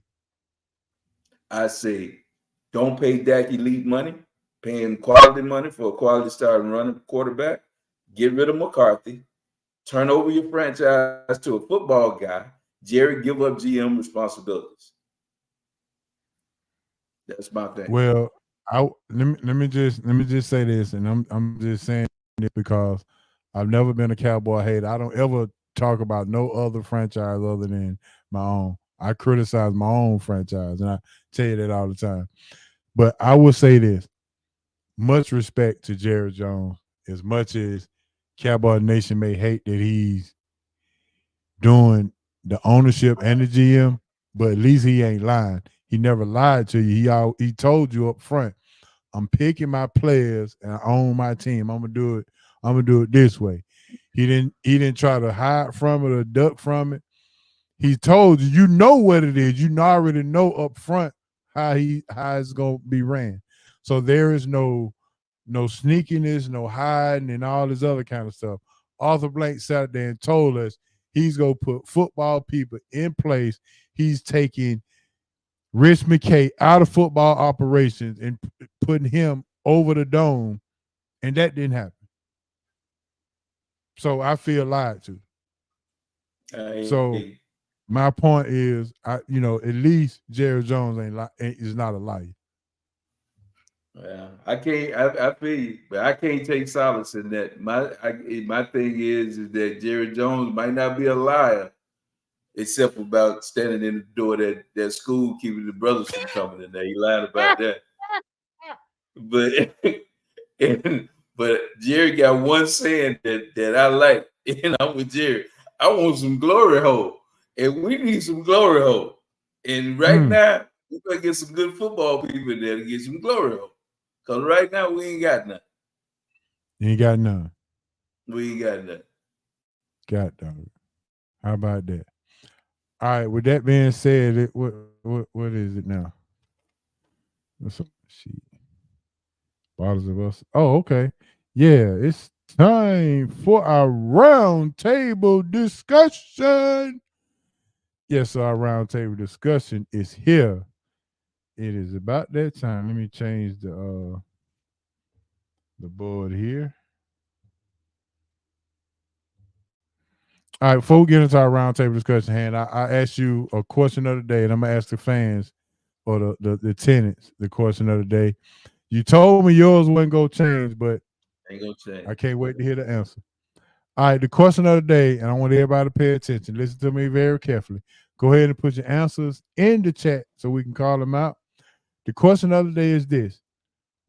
I say, don't pay Dak elite money, paying quality money for a quality starting running quarterback. Get rid of McCarthy. Turn over your franchise to a football guy. Jerry, give up GM responsibilities. That's my thing. Well, let me just say this, and I'm just saying it because I've never been a Cowboy hater. I don't ever talk about no other franchise other than my own. I criticize my own franchise, and I tell you that all the time. But I will say this: much respect to Jerry Jones. As much as Cowboy Nation may hate that he's doing the ownership and the GM, but at least he ain't lying. He never lied to you. He told you up front, I'm picking my players and I own my team. I'm gonna do it this way. He didn't try to hide from it or duck from it. He told you, you know what it is. You already know up front how it's gonna be ran. So there is no sneakiness, no hiding, and all this other kind of stuff. Arthur Blank sat there and told us he's gonna put football people in place. He's taking Rich McKay out of football operations and putting him over the dome, and that didn't happen. So I feel lied to. So my point is, at least Jerry Jones is not a liar. Yeah, I can't. I feel you, but I can't take solace in that. My thing is that Jerry Jones might not be a liar, except about standing in the door of that school, keeping the brothers from coming in there. He lied about that. But Jerry got one saying that I like, and I'm with Jerry. I want some glory hole, and we need some glory hole. And right now, we're gonna get some good football people in there to get some glory hole. Because right now, we ain't got nothing. You ain't got none. We ain't got nothing. God dog. How about that? All right. With that being said, what is it now? What's up? Sheet. Bottles of us. Oh, okay. Yeah, it's time for our round table discussion. Yes, our round table discussion is here. It is about that time. Let me change the board here. All right, before we get into our roundtable discussion, I asked you a question of the day, and I'm gonna ask the fans or the tenants the question of the day. You told me yours wasn't gonna change, but ain't gonna change. I can't wait to hear the answer. All right, the question of the day, and I want everybody to pay attention. Listen to me very carefully. Go ahead and put your answers in the chat so we can call them out. The question of the day is this: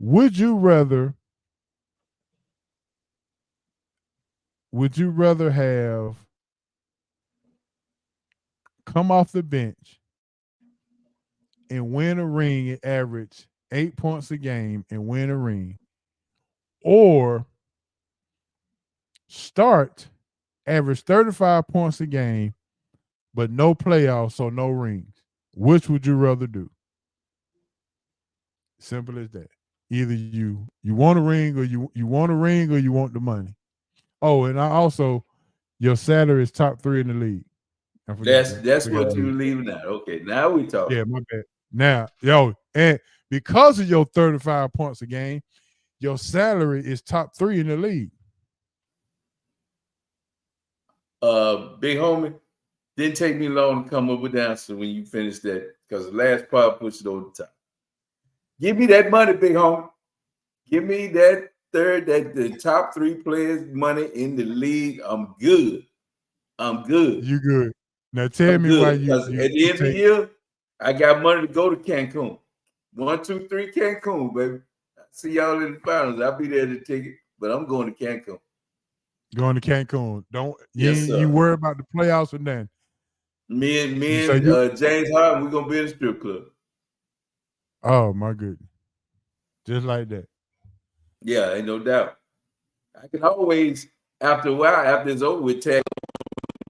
Would you rather have come off the bench and win a ring and average 8 points a game and win a ring, or start, average 35 points a game, but no playoffs, so no rings? Which would you rather do? Simple as that. Either you want a ring, or you want a ring, or you want the money. Oh, and I also, your salary is top 3 in the league. I forgot That's forgot what to you leaving out. Okay, now we talk. Yeah, my bad. Now, and because of your 35 points a game, your salary is top 3 in the league. Big homie, didn't take me long to come up with the answer when you finished that, because the last part puts it over the top. Give me that money, big homie. Give me that the top 3 players money in the league. I'm good. I'm good. You good. Now tell I'm me why good. Because at the you end of the take year, I got money to go to Cancun. 1, 2, 3, Cancun, baby. See y'all in the finals. I'll be there to take it, but I'm going to Cancun. going to Cancun. Don't Yes, you sir. worry about the playoffs or nothing. Me and You James Harden, we're gonna be in a strip club. Oh my goodness. Just like that. Yeah, ain't no doubt. I can always, after a while, after it's over with, tag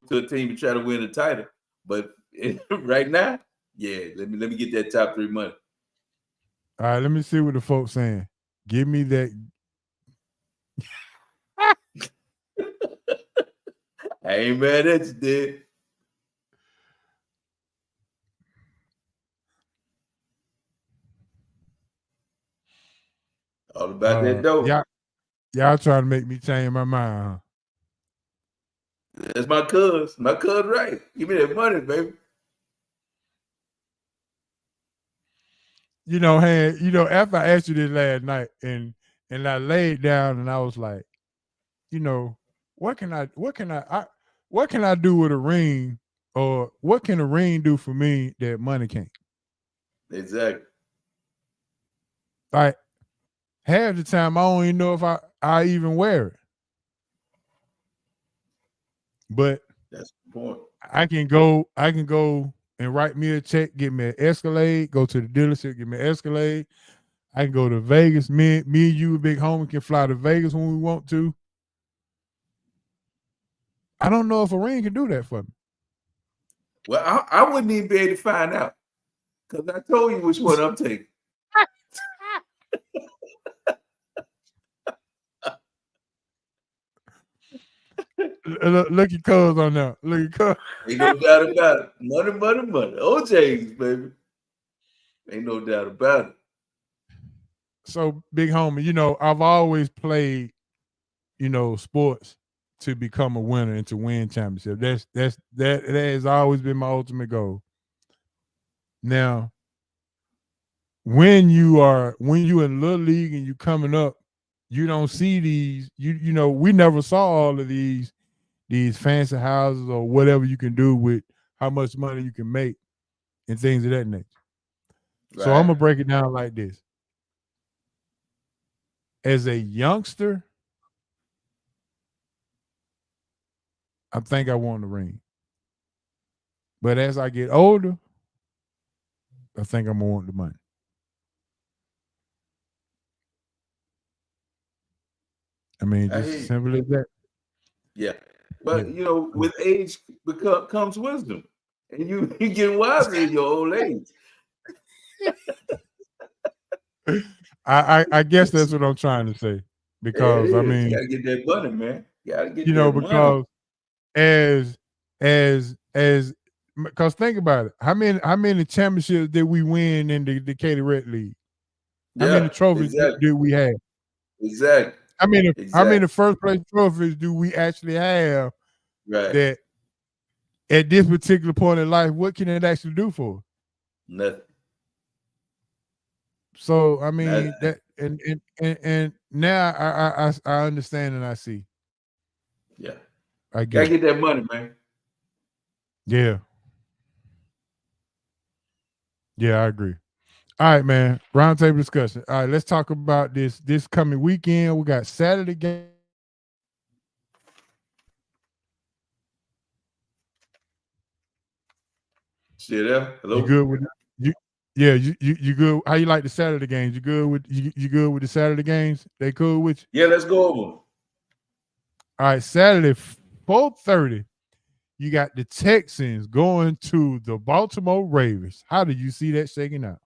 to a team and try to win the title. But right now, yeah, let me get that top 3 money. All right, let me see what the folks saying. Give me that. I ain't mad at you, dude. All about that dough. Y'all trying to make me change my mind, huh? That's my cuz. My cuz right. Give me that money, baby. After I asked you this last night, and I laid down and I was like, what can I do with a ring, or what can a ring do for me that money can't? Exactly. Like, half the time I don't even know if I even wear it. But that's the point. I can go and write me a check, get me an Escalade, go to the dealership, get me an Escalade. I can go to Vegas. Me and you, big homie, can fly to Vegas when we want to. I don't know if a ring can do that for me. Well, I wouldn't even be able to find out, because I told you which one I'm taking. Look at Cuz on there. Look at Cuz. Ain't no doubt about it. Money, money, money. OJ's, baby. Ain't no doubt about it. So, big homie, I've always played, sports to become a winner and to win championship. That has always been my ultimate goal. Now, when you're in little league and you coming up, you don't see these. We never saw all of these fancy houses or whatever you can do with how much money you can make and things of that nature. Right. So I'm gonna break it down like this. As a youngster, I think I want the ring. But as I get older, I think I'm gonna want the money. I mean, just as simple as that. Yeah. But with age comes wisdom. And you get wiser in your old age. I guess that's what I'm trying to say. Because I mean, you gotta get that money, man. You gotta get that because money. Because think about it. How many championships did we win in the Decatur Red League? How many trophies did we have? Exactly. How many first place trophies do we actually have? Right. That at this particular point in life, what can it actually do for us? Nothing. So I mean that, and now I understand and I see. Yeah. I gotta get that money, man. Yeah. Yeah, I agree. All right, man. Roundtable discussion. All right, let's talk about this coming weekend. We got Saturday game. See there? Hello? You good with it? You good? How you like the Saturday games? You good with you good with the Saturday games? They cool with you? Yeah, let's go over 'em. All right, Saturday 4:30. You got the Texans going to the Baltimore Ravens. How do you see that shaking out?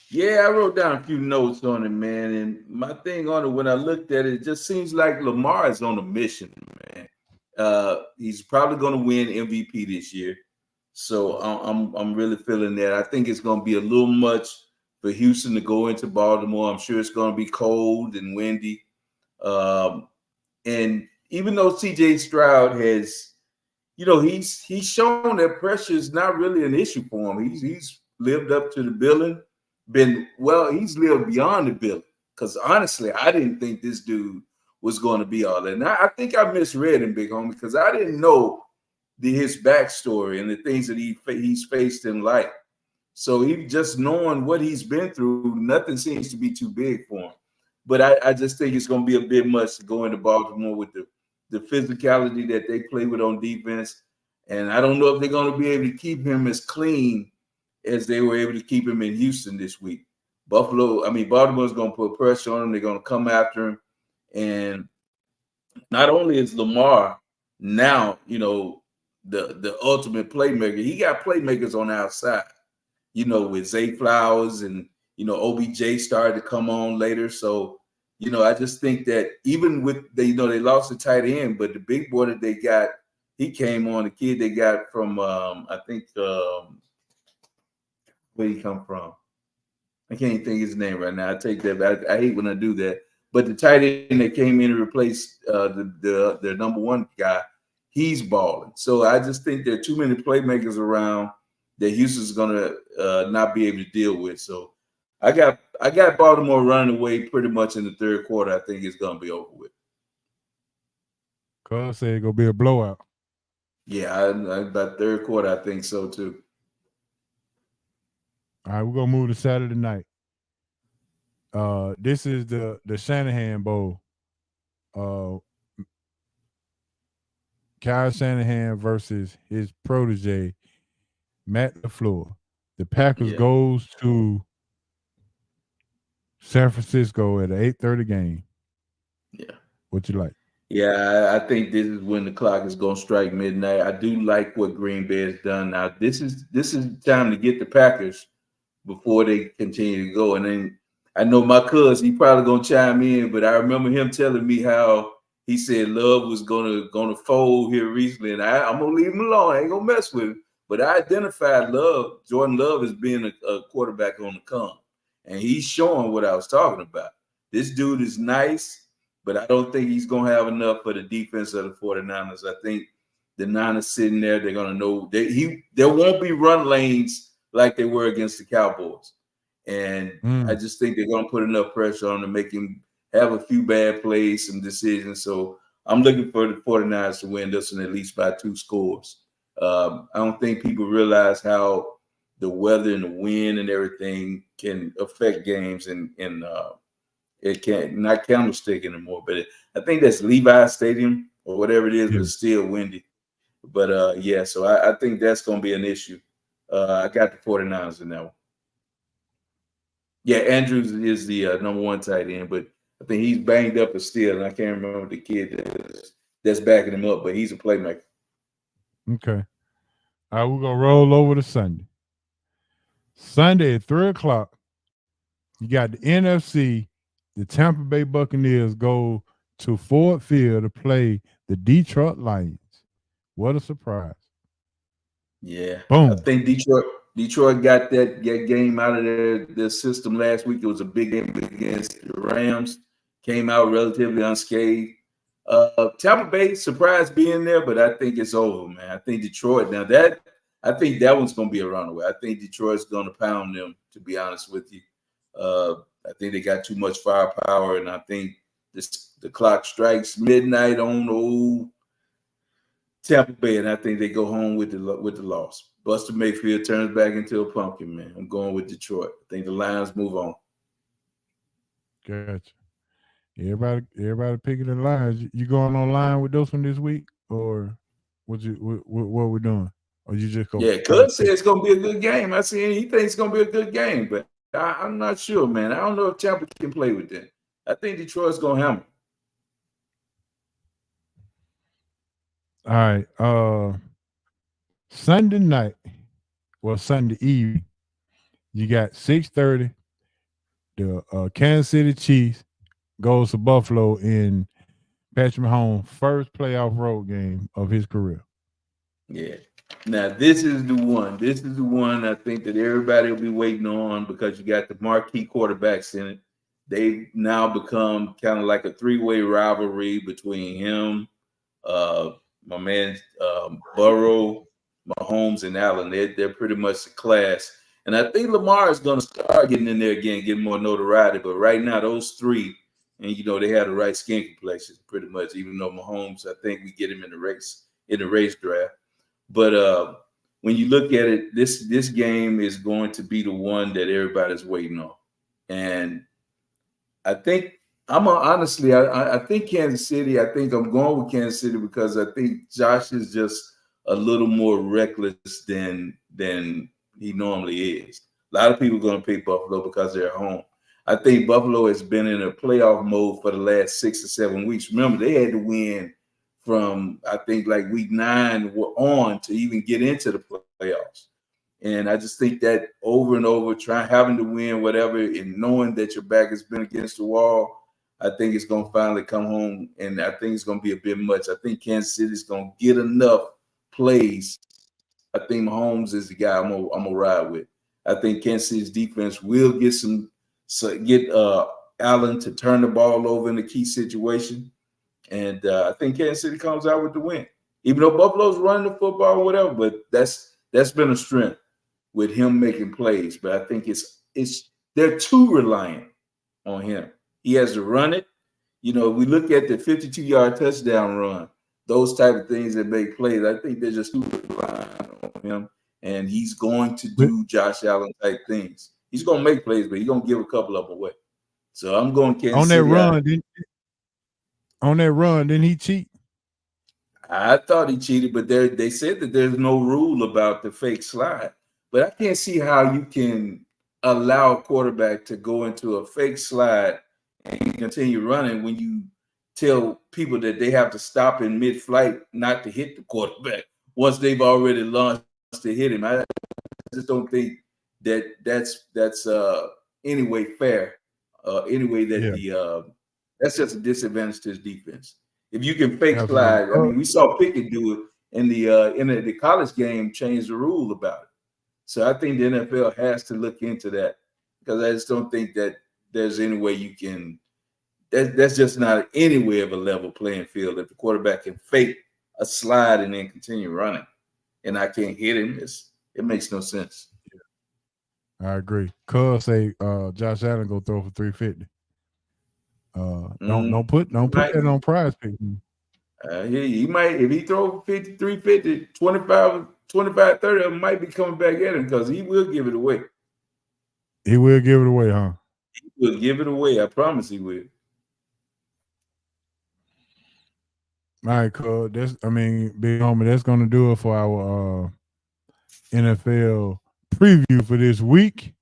Yeah, I wrote down a few notes on it, man. And my thing on it, when I looked at it, it just seems like Lamar is on a mission, man. He's probably going to win MVP this year, so I'm really feeling that. I think it's going to be a little much for Houston to go into Baltimore. I'm sure it's going to be cold and windy. And even though CJ Stroud has, he's shown that pressure is not really an issue for him. He's lived up to the billing. He's lived beyond the billing. Because honestly, I didn't think this dude was going to be all that. And I think I misread him, big homie, because I didn't know his backstory and the things that he's faced in life. So he just knowing what he's been through, nothing seems to be too big for him. But I just think it's going to be a bit much to go into Baltimore with the physicality that they play with on defense. And I don't know if they're going to be able to keep him as clean as they were able to keep him in Houston this week. Baltimore's going to put pressure on him. They're going to come after him. And not only is Lamar now, the ultimate playmaker, he got playmakers on the outside, with Zay Flowers and, OBJ started to come on later. So, I just think that even with they lost the tight end, but the big boy that they got, he came on, the kid they got from, I think, where he come from? I can't even think his name right now. I take that back. I hate when I do that. But the tight end that came in and replaced the number one guy, he's balling. So I just think there are too many playmakers around that Houston's gonna not be able to deal with. So I got Baltimore running away pretty much in the third quarter. I think it's gonna be over with. Cuz said it's gonna be a blowout. Yeah, about third quarter, I think so too. All right, we're gonna move to Saturday night. This is the Shanahan Bowl. Kyle Shanahan versus his protege, Matt LaFleur. The Packers goes to San Francisco at an 8:30 game. Yeah. What you like? Yeah, I think this is when the clock is going to strike midnight. I do like what Green Bay has done. Now, this is time to get the Packers before they continue to go. And then I know my cousin, he probably going to chime in, but I remember him telling me how he said Love was gonna fold here recently, and I'm gonna leave him alone. I ain't gonna mess with him. But I identified Jordan Love, as being a quarterback on the come, and he's showing what I was talking about. This dude is nice, but I don't think he's going to have enough for the defense of the 49ers. I think the Niners sitting there, they're going to know there won't be run lanes like they were against the Cowboys. And I just think they're going to put enough pressure on him to make him have a few bad plays, some decisions. So I'm looking for the 49ers to win this one at least by 2 scores. I don't think people realize how the weather and the wind and everything can affect games, and it can't, not Candlestick anymore, but I think that's Levi Stadium or whatever it is, but it's still windy. But so I think that's going to be an issue. I got the 49ers in that one. Yeah, Andrews is the number 1 tight end, but I think he's banged up still, and I can't remember the kid that's backing him up, but he's a playmaker. Okay. All right, we're going to roll over to Sunday. Sunday at 3 o'clock, you got the NFC. The Tampa Bay Buccaneers go to Ford Field to play the Detroit Lions. What a surprise. Yeah. Boom. I think Detroit got that game out of their system last week. It was a big game against the Rams. Came out relatively unscathed. Tampa Bay surprised being there, but I think it's over, man. I think Detroit, I think that one's going to be a runaway. I think Detroit's going to pound them, to be honest with you. I think they got too much firepower, and I think the clock strikes midnight on Tampa Bay, and I think they go home with the loss. Buster Mayfield turns back into a pumpkin, man. I'm going with Detroit. I think the Lions move on. Gotcha. Everybody picking the Lions. You going online with those one this week, or what we doing? Or you just go? Yeah, Cuz said it's gonna be a good game. I see he thinks it's gonna be a good game, but I'm not sure, man. I don't know if Tampa can play with them. I think Detroit's gonna hammer. All right. Sunday night, well, Sunday evening, you got 6:30. The Kansas City Chiefs goes to Buffalo in Patrick Mahomes' first playoff road game of his career. Yeah. Now this is the one. This is the one I think that everybody will be waiting on because you got the marquee quarterbacks in it. They've now become kind of like a three-way rivalry between him, my man Burrow, Mahomes, and Allen. They're pretty much the class. And I think Lamar is going to start getting in there again, getting more notoriety. But right now, those three, and they have the right skin complexion pretty much. Even though Mahomes, I think we get him in the race draft. But when you look at it, this game is going to be the one that everybody's waiting on. And I think honestly, I think Kansas City. I think I'm going with Kansas City because I think Josh is just a little more reckless than he normally is. A lot of people are going to pick Buffalo because they're at home. I think Buffalo has been in a playoff mode for the last 6 or 7 weeks. Remember, they had to win from, I think, like week 9 on to even get into the playoffs. And I just think that over and over, having to win whatever and knowing that your back has been against the wall, I think it's going to finally come home. And I think it's going to be a bit much. I think Kansas City is going to get enough plays. I think Mahomes is the guy I'm gonna ride with. I think Kansas City's defense will get Allen to turn the ball over in a key situation. And I think Kansas City comes out with the win. Even though Buffalo's running the football or whatever, but that's been a strength with him making plays. But I think they're too reliant on him. He has to run it. We look at the 52-yard touchdown run, those type of things that make plays. I think they're just too reliant on him. And he's going to do Josh Allen type things. He's going to make plays, but he's going to give a couple of them away. So I'm going Kansas City. On that run, didn't he cheat? I thought he cheated, but they said that there's no rule about the fake slide. But I can't see how you can allow a quarterback to go into a fake slide and continue running when you tell people that they have to stop in mid-flight not to hit the quarterback once they've already launched to hit him. I just don't think that's anyway fair. That's just a disadvantage to his defense. If you can fake slide, I mean, we saw Pickett do it in the college game, change the rule about it. So I think the NFL has to look into that because I just don't think that there's any way you can. That's just not any way of a level playing field. If the quarterback can fake a slide and then continue running, and I can't hit him, it makes no sense. I agree. Cuz say Josh Allen go throw for 350. Don't put that on Prize Pick. He might, if he throw 350, 25, 30 of them might be coming back at him because he will give it away. He will give it away, huh? He will give it away. I promise he will. All right, cool. Big homie, that's gonna do it for our NFL preview for this week.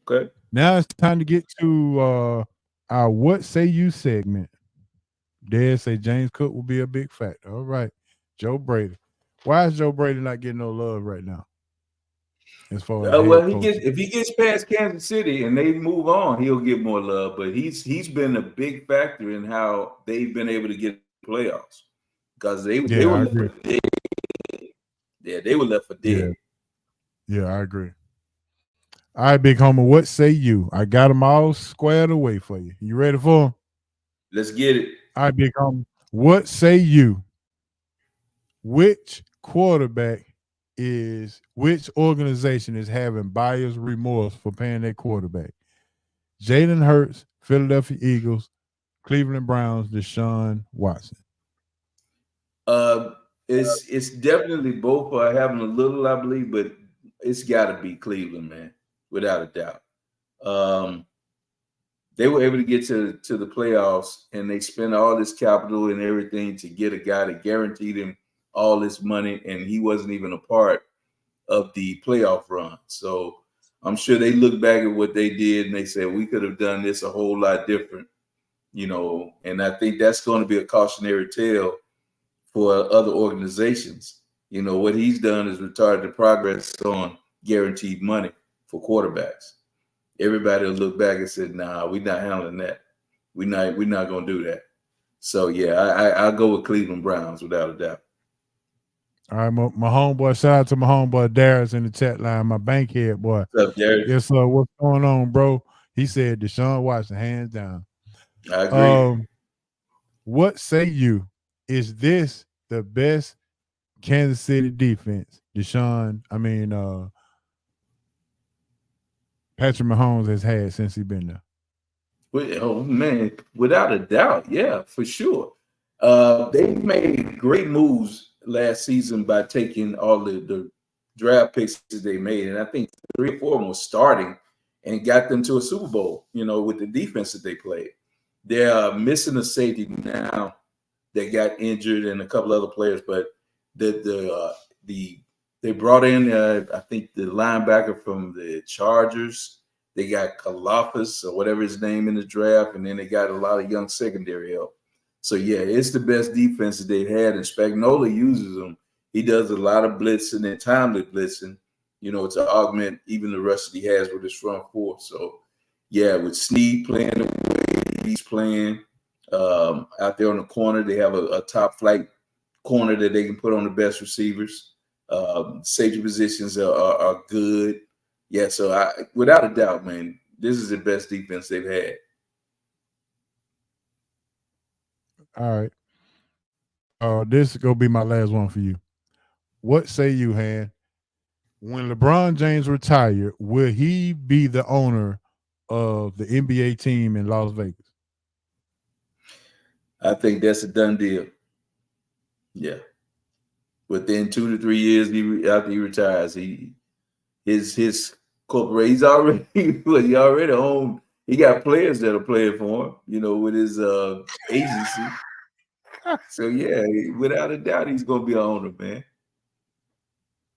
Okay. Now it's time to get to our What Say You segment. Dad say James Cook will be a big factor. All right. Joe Brady. Why is Joe Brady not getting no love right now? As far as if he gets past Kansas City and they move on, he'll get more love. But he's been a big factor in how they've been able to get playoffs because they were left for dead. Yeah, they were left for dead. Yeah, I agree. All right, big homie, what say you? I got them all squared away for you. You ready for them? Let's get it. All right, big homie, what say you? Which organization is having buyer's remorse for paying their quarterback? Jalen Hurts, Philadelphia Eagles, Cleveland Browns, Deshaun Watson. It's definitely both are having a little, I believe, but it's got to be Cleveland, man, without a doubt. Um, they were able to get to the playoffs, and they spent all this capital and everything to get a guy that guaranteed him all this money, and he wasn't even a part of the playoff run. So I'm sure they look back at what they did and they said we could have done this a whole lot different, and I think that's going to be a cautionary tale for other organizations. What he's done is retarded the progress on guaranteed money for quarterbacks. Everybody will look back and say, "Nah, we're not handling that. We're not going to do that." So yeah, I'll go with Cleveland Browns without a doubt. All right, my homeboy, shout out to my homeboy Darius in the chat line, my bankhead boy. What's up, Derek? Yes, sir. What's going on, bro? He said Deshaun Watson, hands down. I agree. What say you? Is this the best Kansas City defense Patrick Mahomes has had since he's been there? Oh man, without a doubt, yeah, for sure. They made great moves last season by taking all the draft picks that they made, and I think 3 or 4 of them was starting and got them to a Super Bowl. with the defense that they played. They're missing a safety now that got injured and a couple other players, but they brought in I think the linebacker from the Chargers. They got Kalafis or whatever his name in the draft, and then they got a lot of young secondary help. So yeah, it's the best defense that they've had, and Spagnuolo uses them. He does a lot of blitzing and timely blitzing, to augment even the rest that he has with his front four. So yeah, with Snead playing the way he's playing out there on the corner, they have a top flight corner that they can put on the best receivers. Safety positions are good. Yeah, so without a doubt, man, this is the best defense they've had. All right. This is gonna be my last one for you. What say you, Han? When LeBron James retire, will he be the owner of the NBA team in Las Vegas? I think that's a done deal. Yeah. Within 2 to 3 years after he retires, his corporation, he already owned. He got players that are playing for him, with his agency. So yeah, without a doubt, he's gonna be an owner, man.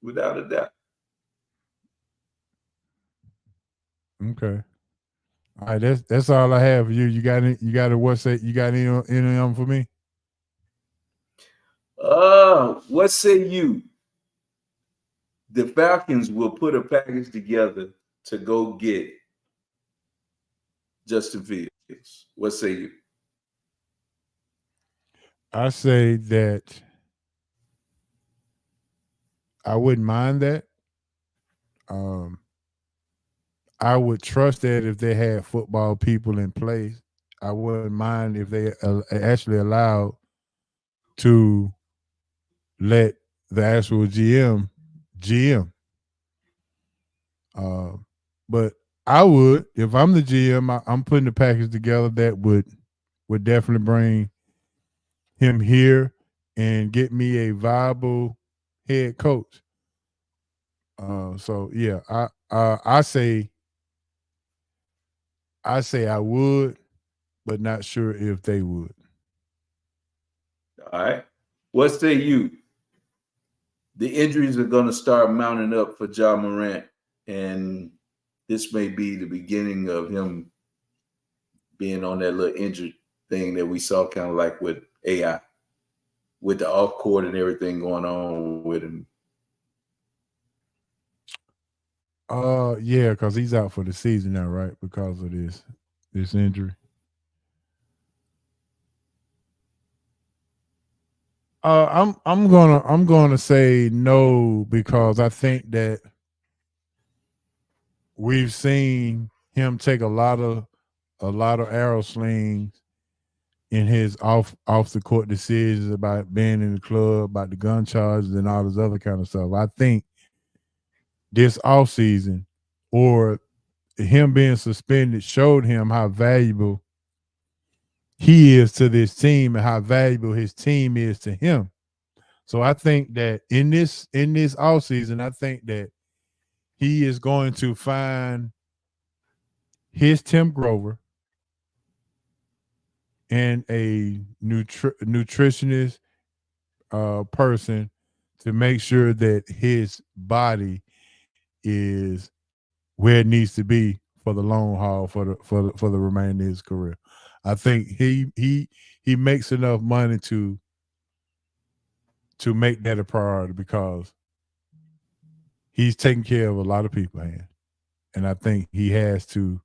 Without a doubt. Okay. All right, that's all I have for you. You got any? You got a what say? You got any of them for me? What say you? The Falcons will put a package together to go get Justin Fields. What say you? I say that I wouldn't mind that. I would trust that if they had football people in place. I wouldn't mind if they actually allowed to let the actual GM. But I would, if I'm the GM, I'm putting the package together that would definitely bring him here and get me a viable head coach. So yeah, I say I would, but not sure if they would. All right. What say you? The injuries are going to start mounting up for Ja Morant, and this may be the beginning of him being on that little injured thing that we saw kind of like with AI, with the off court and everything going on with him. Yeah, because he's out for the season now, right? Because of this injury. I'm gonna say no, because I think that we've seen him take a lot of arrow slings in his off the court decisions about being in the club, about the gun charges and all this other kind of stuff. I think this offseason, or him being suspended, showed him how valuable he is to this team and how valuable his team is to him. So I think that in this offseason, I think that he is going to find his Tim Grover and a nutritionist person to make sure that his body is where it needs to be for the long haul for the remainder of his career. I think he makes enough money to make that a priority because he's taking care of a lot of people, and I think he has to.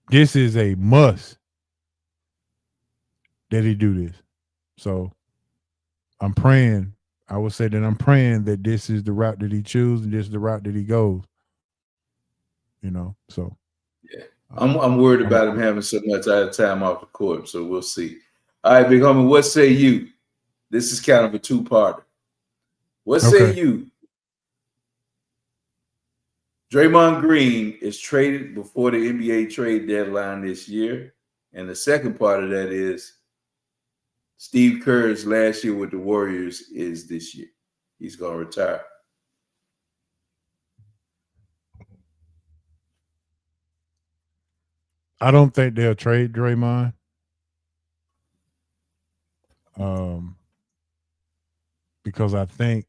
This is a must that he do this. So I'm praying. I would say that I'm praying that this is the route that he chooses and this is the route that he goes. So yeah, I'm worried about him having so much time off the court. So we'll see. All right, big homie, what say you? This is kind of a two-parter. What say you? Draymond Green is traded before the NBA trade deadline this year. And the second part of that is Steve Kerr's last year with the Warriors is this year. He's going to retire. I don't think they'll trade Draymond. Because I think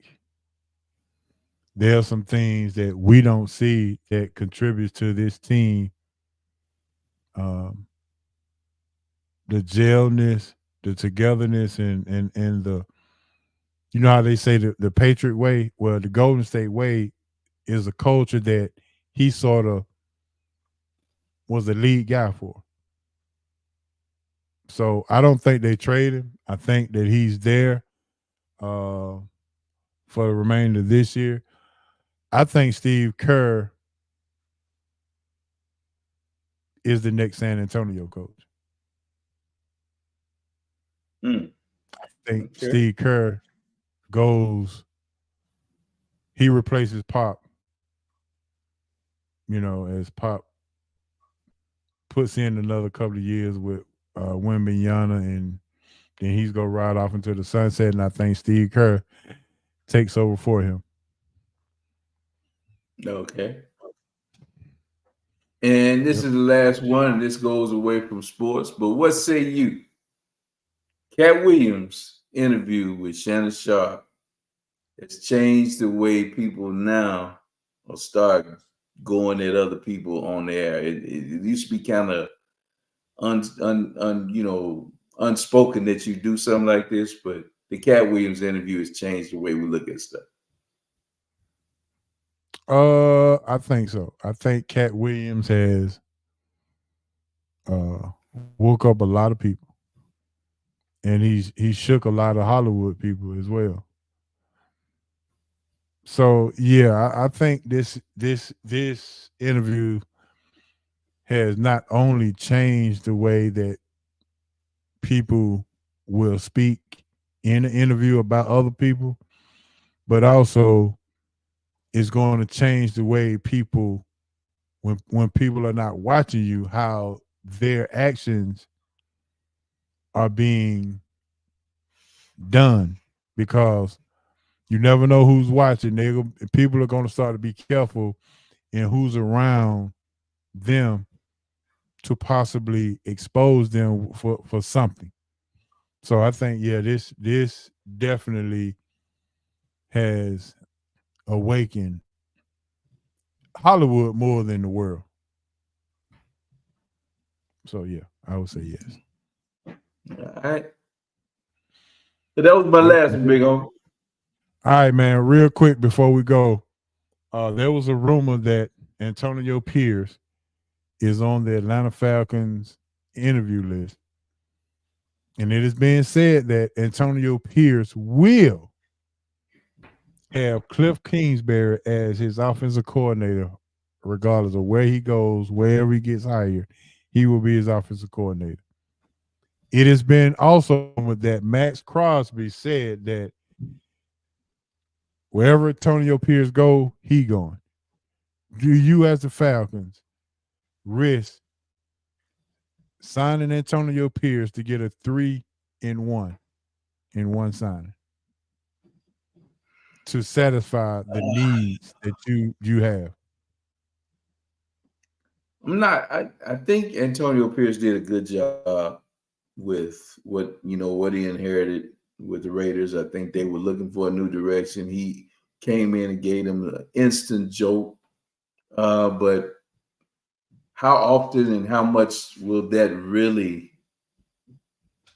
there are some things that we don't see that contributes to this team. The jailness, the togetherness, and the, how they say the Patriot way. Well, the Golden State way is a culture that he sort of was the lead guy for. So I don't think they trade him. I think that he's there for the remainder of this year. I think Steve Kerr is the next San Antonio coach. I think Steve Kerr he replaces Pop, as Pop puts in another couple of years with Wembanyama, and then he's going to ride off into the sunset, and I think Steve Kerr takes over for him. Okay. And this is the last one, and this goes away from sports, but what say you? Cat Williams' interview with Shannon Sharpe has changed the way people now will start going at other people on the air. It used to be kind of unspoken that you do something like this, but the Cat Williams interview has changed the way we look at stuff. I think so. I think Cat Williams has woke up a lot of people, and he shook a lot of Hollywood people as well. So yeah, I think this interview has not only changed the way that people will speak in an interview about other people, but also it's going to change the way people, when people are not watching you, how their actions are being done, because you never know who's watching. People are going to start to be careful in who's around them to possibly expose them for something. So I think, yeah, this definitely has awakened Hollywood more than the world. So yeah, I would say yes. All right. So that was my last one, big homie. All right, man. Real quick before we go, there was a rumor that Antonio Pierce is on the Atlanta Falcons interview list. And it is being said that Antonio Pierce will have Cliff Kingsbury as his offensive coordinator, regardless of where he goes, wherever he gets hired, he will be his offensive coordinator. It has been also with that Max Crosby said that wherever Antonio Pierce go, he going. Do you, as the Falcons, risk signing Antonio Pierce to get a 3-in-1 in one signing to satisfy the needs that you have. I'm not. I think Antonio Pierce did a good job with what he inherited with the Raiders. I think they were looking for a new direction. He came in and gave them an instant jolt. But how often and how much will that really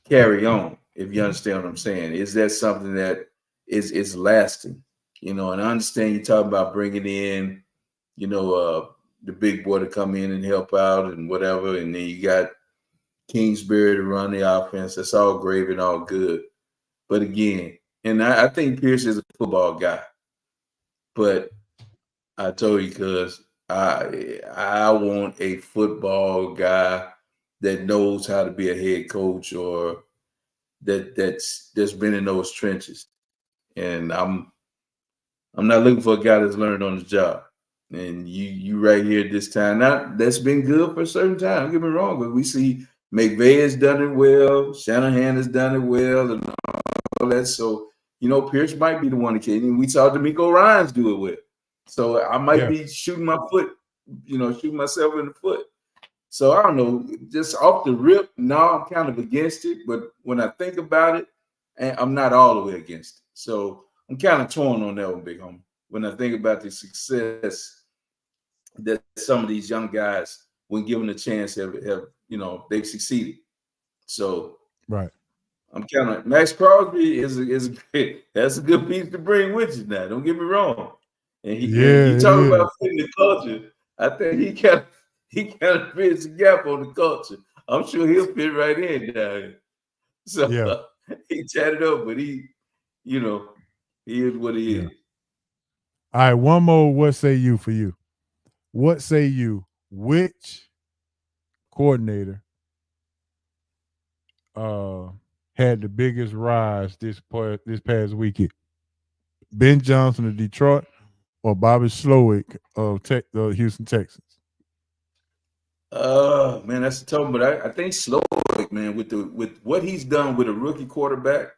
carry on? If you understand what I'm saying, is that something that is lasting? And I understand you talking about bringing in, the big boy to come in and help out and whatever, and then you got Kingsbury to run the offense. That's all great and all good. But again, and I think Pierce is a football guy. But I told you, cuz I want a football guy that knows how to be a head coach or that's been in those trenches. And I'm not looking for a guy that's learned on the job. And you right here this time. Now that's been good for a certain time. Don't get me wrong, but we see McVay has done it well, Shanahan has done it well, and all that. So, Pierce might be the one to kid. And we saw D'Amico Ryans do it well. So I might be shooting my foot, shooting myself in the foot. So I don't know, just off the rip, no, I'm kind of against it. But when I think about it, I'm not all the way against it. So I'm kind of torn on that one, big homie. When I think about the success that some of these young guys, when given a chance, have they've succeeded. So right, I'm kind of Max Crosby that's a good piece to bring with you now. Don't get me wrong. And you talk about fitting the culture. I think he kind of fits the gap on the culture. I'm sure he'll fit right in down here. So he chatted up, but he is what he is. All right, one more. What say you for you? What say you? Which coordinator had the biggest rise this past weekend? Ben Johnson of Detroit or Bobby Slowick of the Houston Texans? Man, that's a tough one. But I think Slowick, man, with what he's done with a rookie quarterback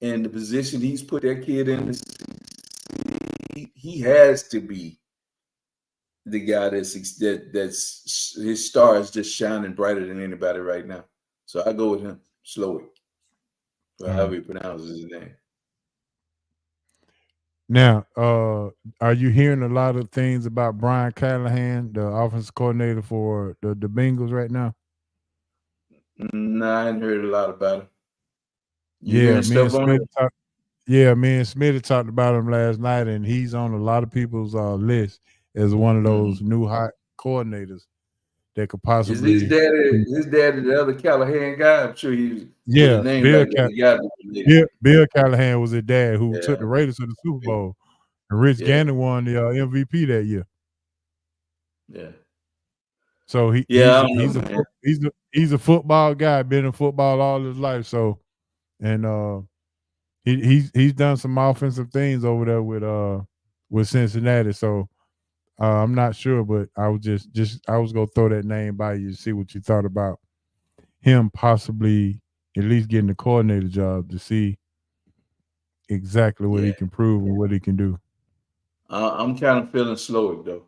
and the position he's put that kid in, he has to be the guy that's his star is just shining brighter than anybody right now. So I go with him, Slowick, or however he pronounces his name. Now, are you hearing a lot of things about Brian Callahan, the offensive coordinator for the Bengals right now? No, I hadn't heard a lot about him. Me and Smith talked about him last night, and he's on a lot of people's list as one of those new hot coordinators that could possibly. Is his daddy the other Callahan guy? I'm sure he was. Yeah, Bill Callahan was his dad who took the Raiders to the Super Bowl, and Rich Gannon won the MVP that year. Yeah. So he's a football guy, been in football all his life. So, and he's done some offensive things over there with Cincinnati. So I'm not sure, but I was I was gonna throw that name by you to see what you thought about him possibly at least getting the coordinator job to see exactly what he can prove and what he can do. I'm kind of feeling Slowick though.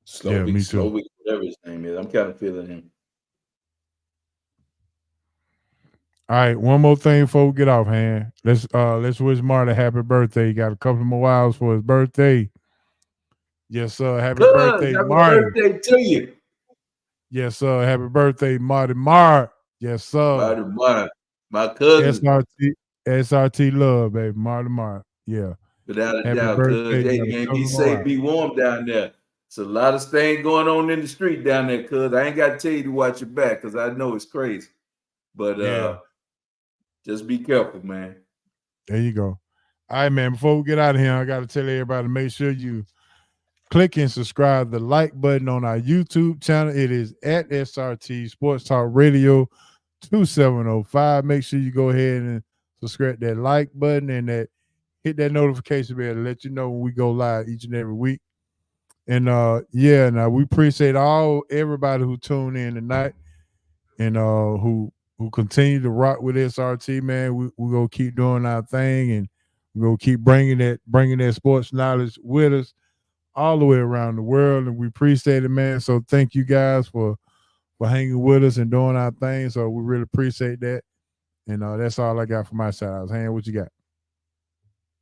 Slowick, me too. Slowick, whatever his name is. I'm kind of feeling him. All right, one more thing before we get off, hand. Let's wish Marty happy birthday. He got a couple more hours for his birthday. Yes, sir. Happy birthday, Marty. Happy birthday to you. Yes, sir. Happy birthday, Marty Mart. Yes, sir. Marty Mart, my cousin. SRT love, baby. Marty Mart. Yeah. Without a doubt, cuz hey man, be safe, be warm down there. It's a lot of things going on in the street down there, cuz I ain't got to tell you to watch your back because I know it's crazy. But just be careful, man. There you go. All right, man. Before we get out of here, I got to tell everybody to make sure you click and subscribe the like button on our YouTube channel. It is at SRT Sports Talk Radio 2705. Make sure you go ahead and subscribe that like button and hit that notification bell to let you know when we go live each and every week. And yeah, now we appreciate everybody who tuned in tonight and who continue to rock with SRT, man. We gonna keep doing our thing, and we gonna keep bringing that sports knowledge with us all the way around the world, and we appreciate it, man. So thank you guys for hanging with us and doing our thing. So we really appreciate that. And that's all I got for my side. I was Hand, what you got?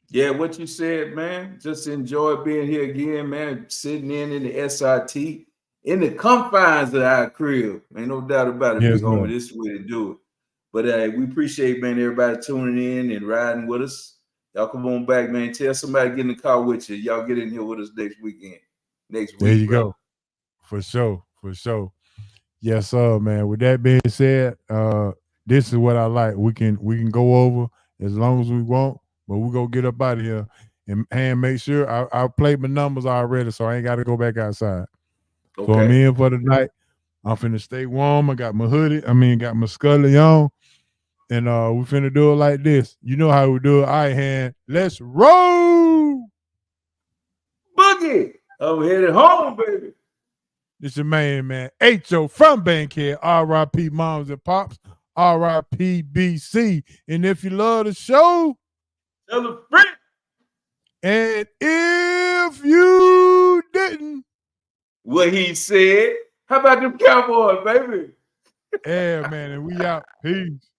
Yeah, what you said, man. Just enjoy being here again, man. Sitting in the SRT, in the confines of our crib. Ain't no doubt about it, Yes, big sir. homie. This is the way to do it. But we appreciate, man, everybody tuning in and riding with us. Y'all come on back, man. Tell somebody to get in the car with you. Y'all get in here with us next weekend. Next week. There you brother. go. For sure. For sure. Yes, sir, man. With that being said, this is what I like. We can go over as long as we want, but we go get up out of here and make sure I played my numbers already, so I ain't got to go back outside. Okay. So I'm in for the night. I'm finna stay warm. I got my hoodie. Got my Scully on. And we finna do it like this. You know how we do it. All right, Hand. Let's roll. Boogie. I'm headed home, baby. It's your man, H.O. from Bankhead. R.I.P. Moms and Pops. R.I.P. BC. And if you love the show, tell a friend. And if you didn't, what he said, how about them Cowboys, baby? Yeah, man. And we out. Peace.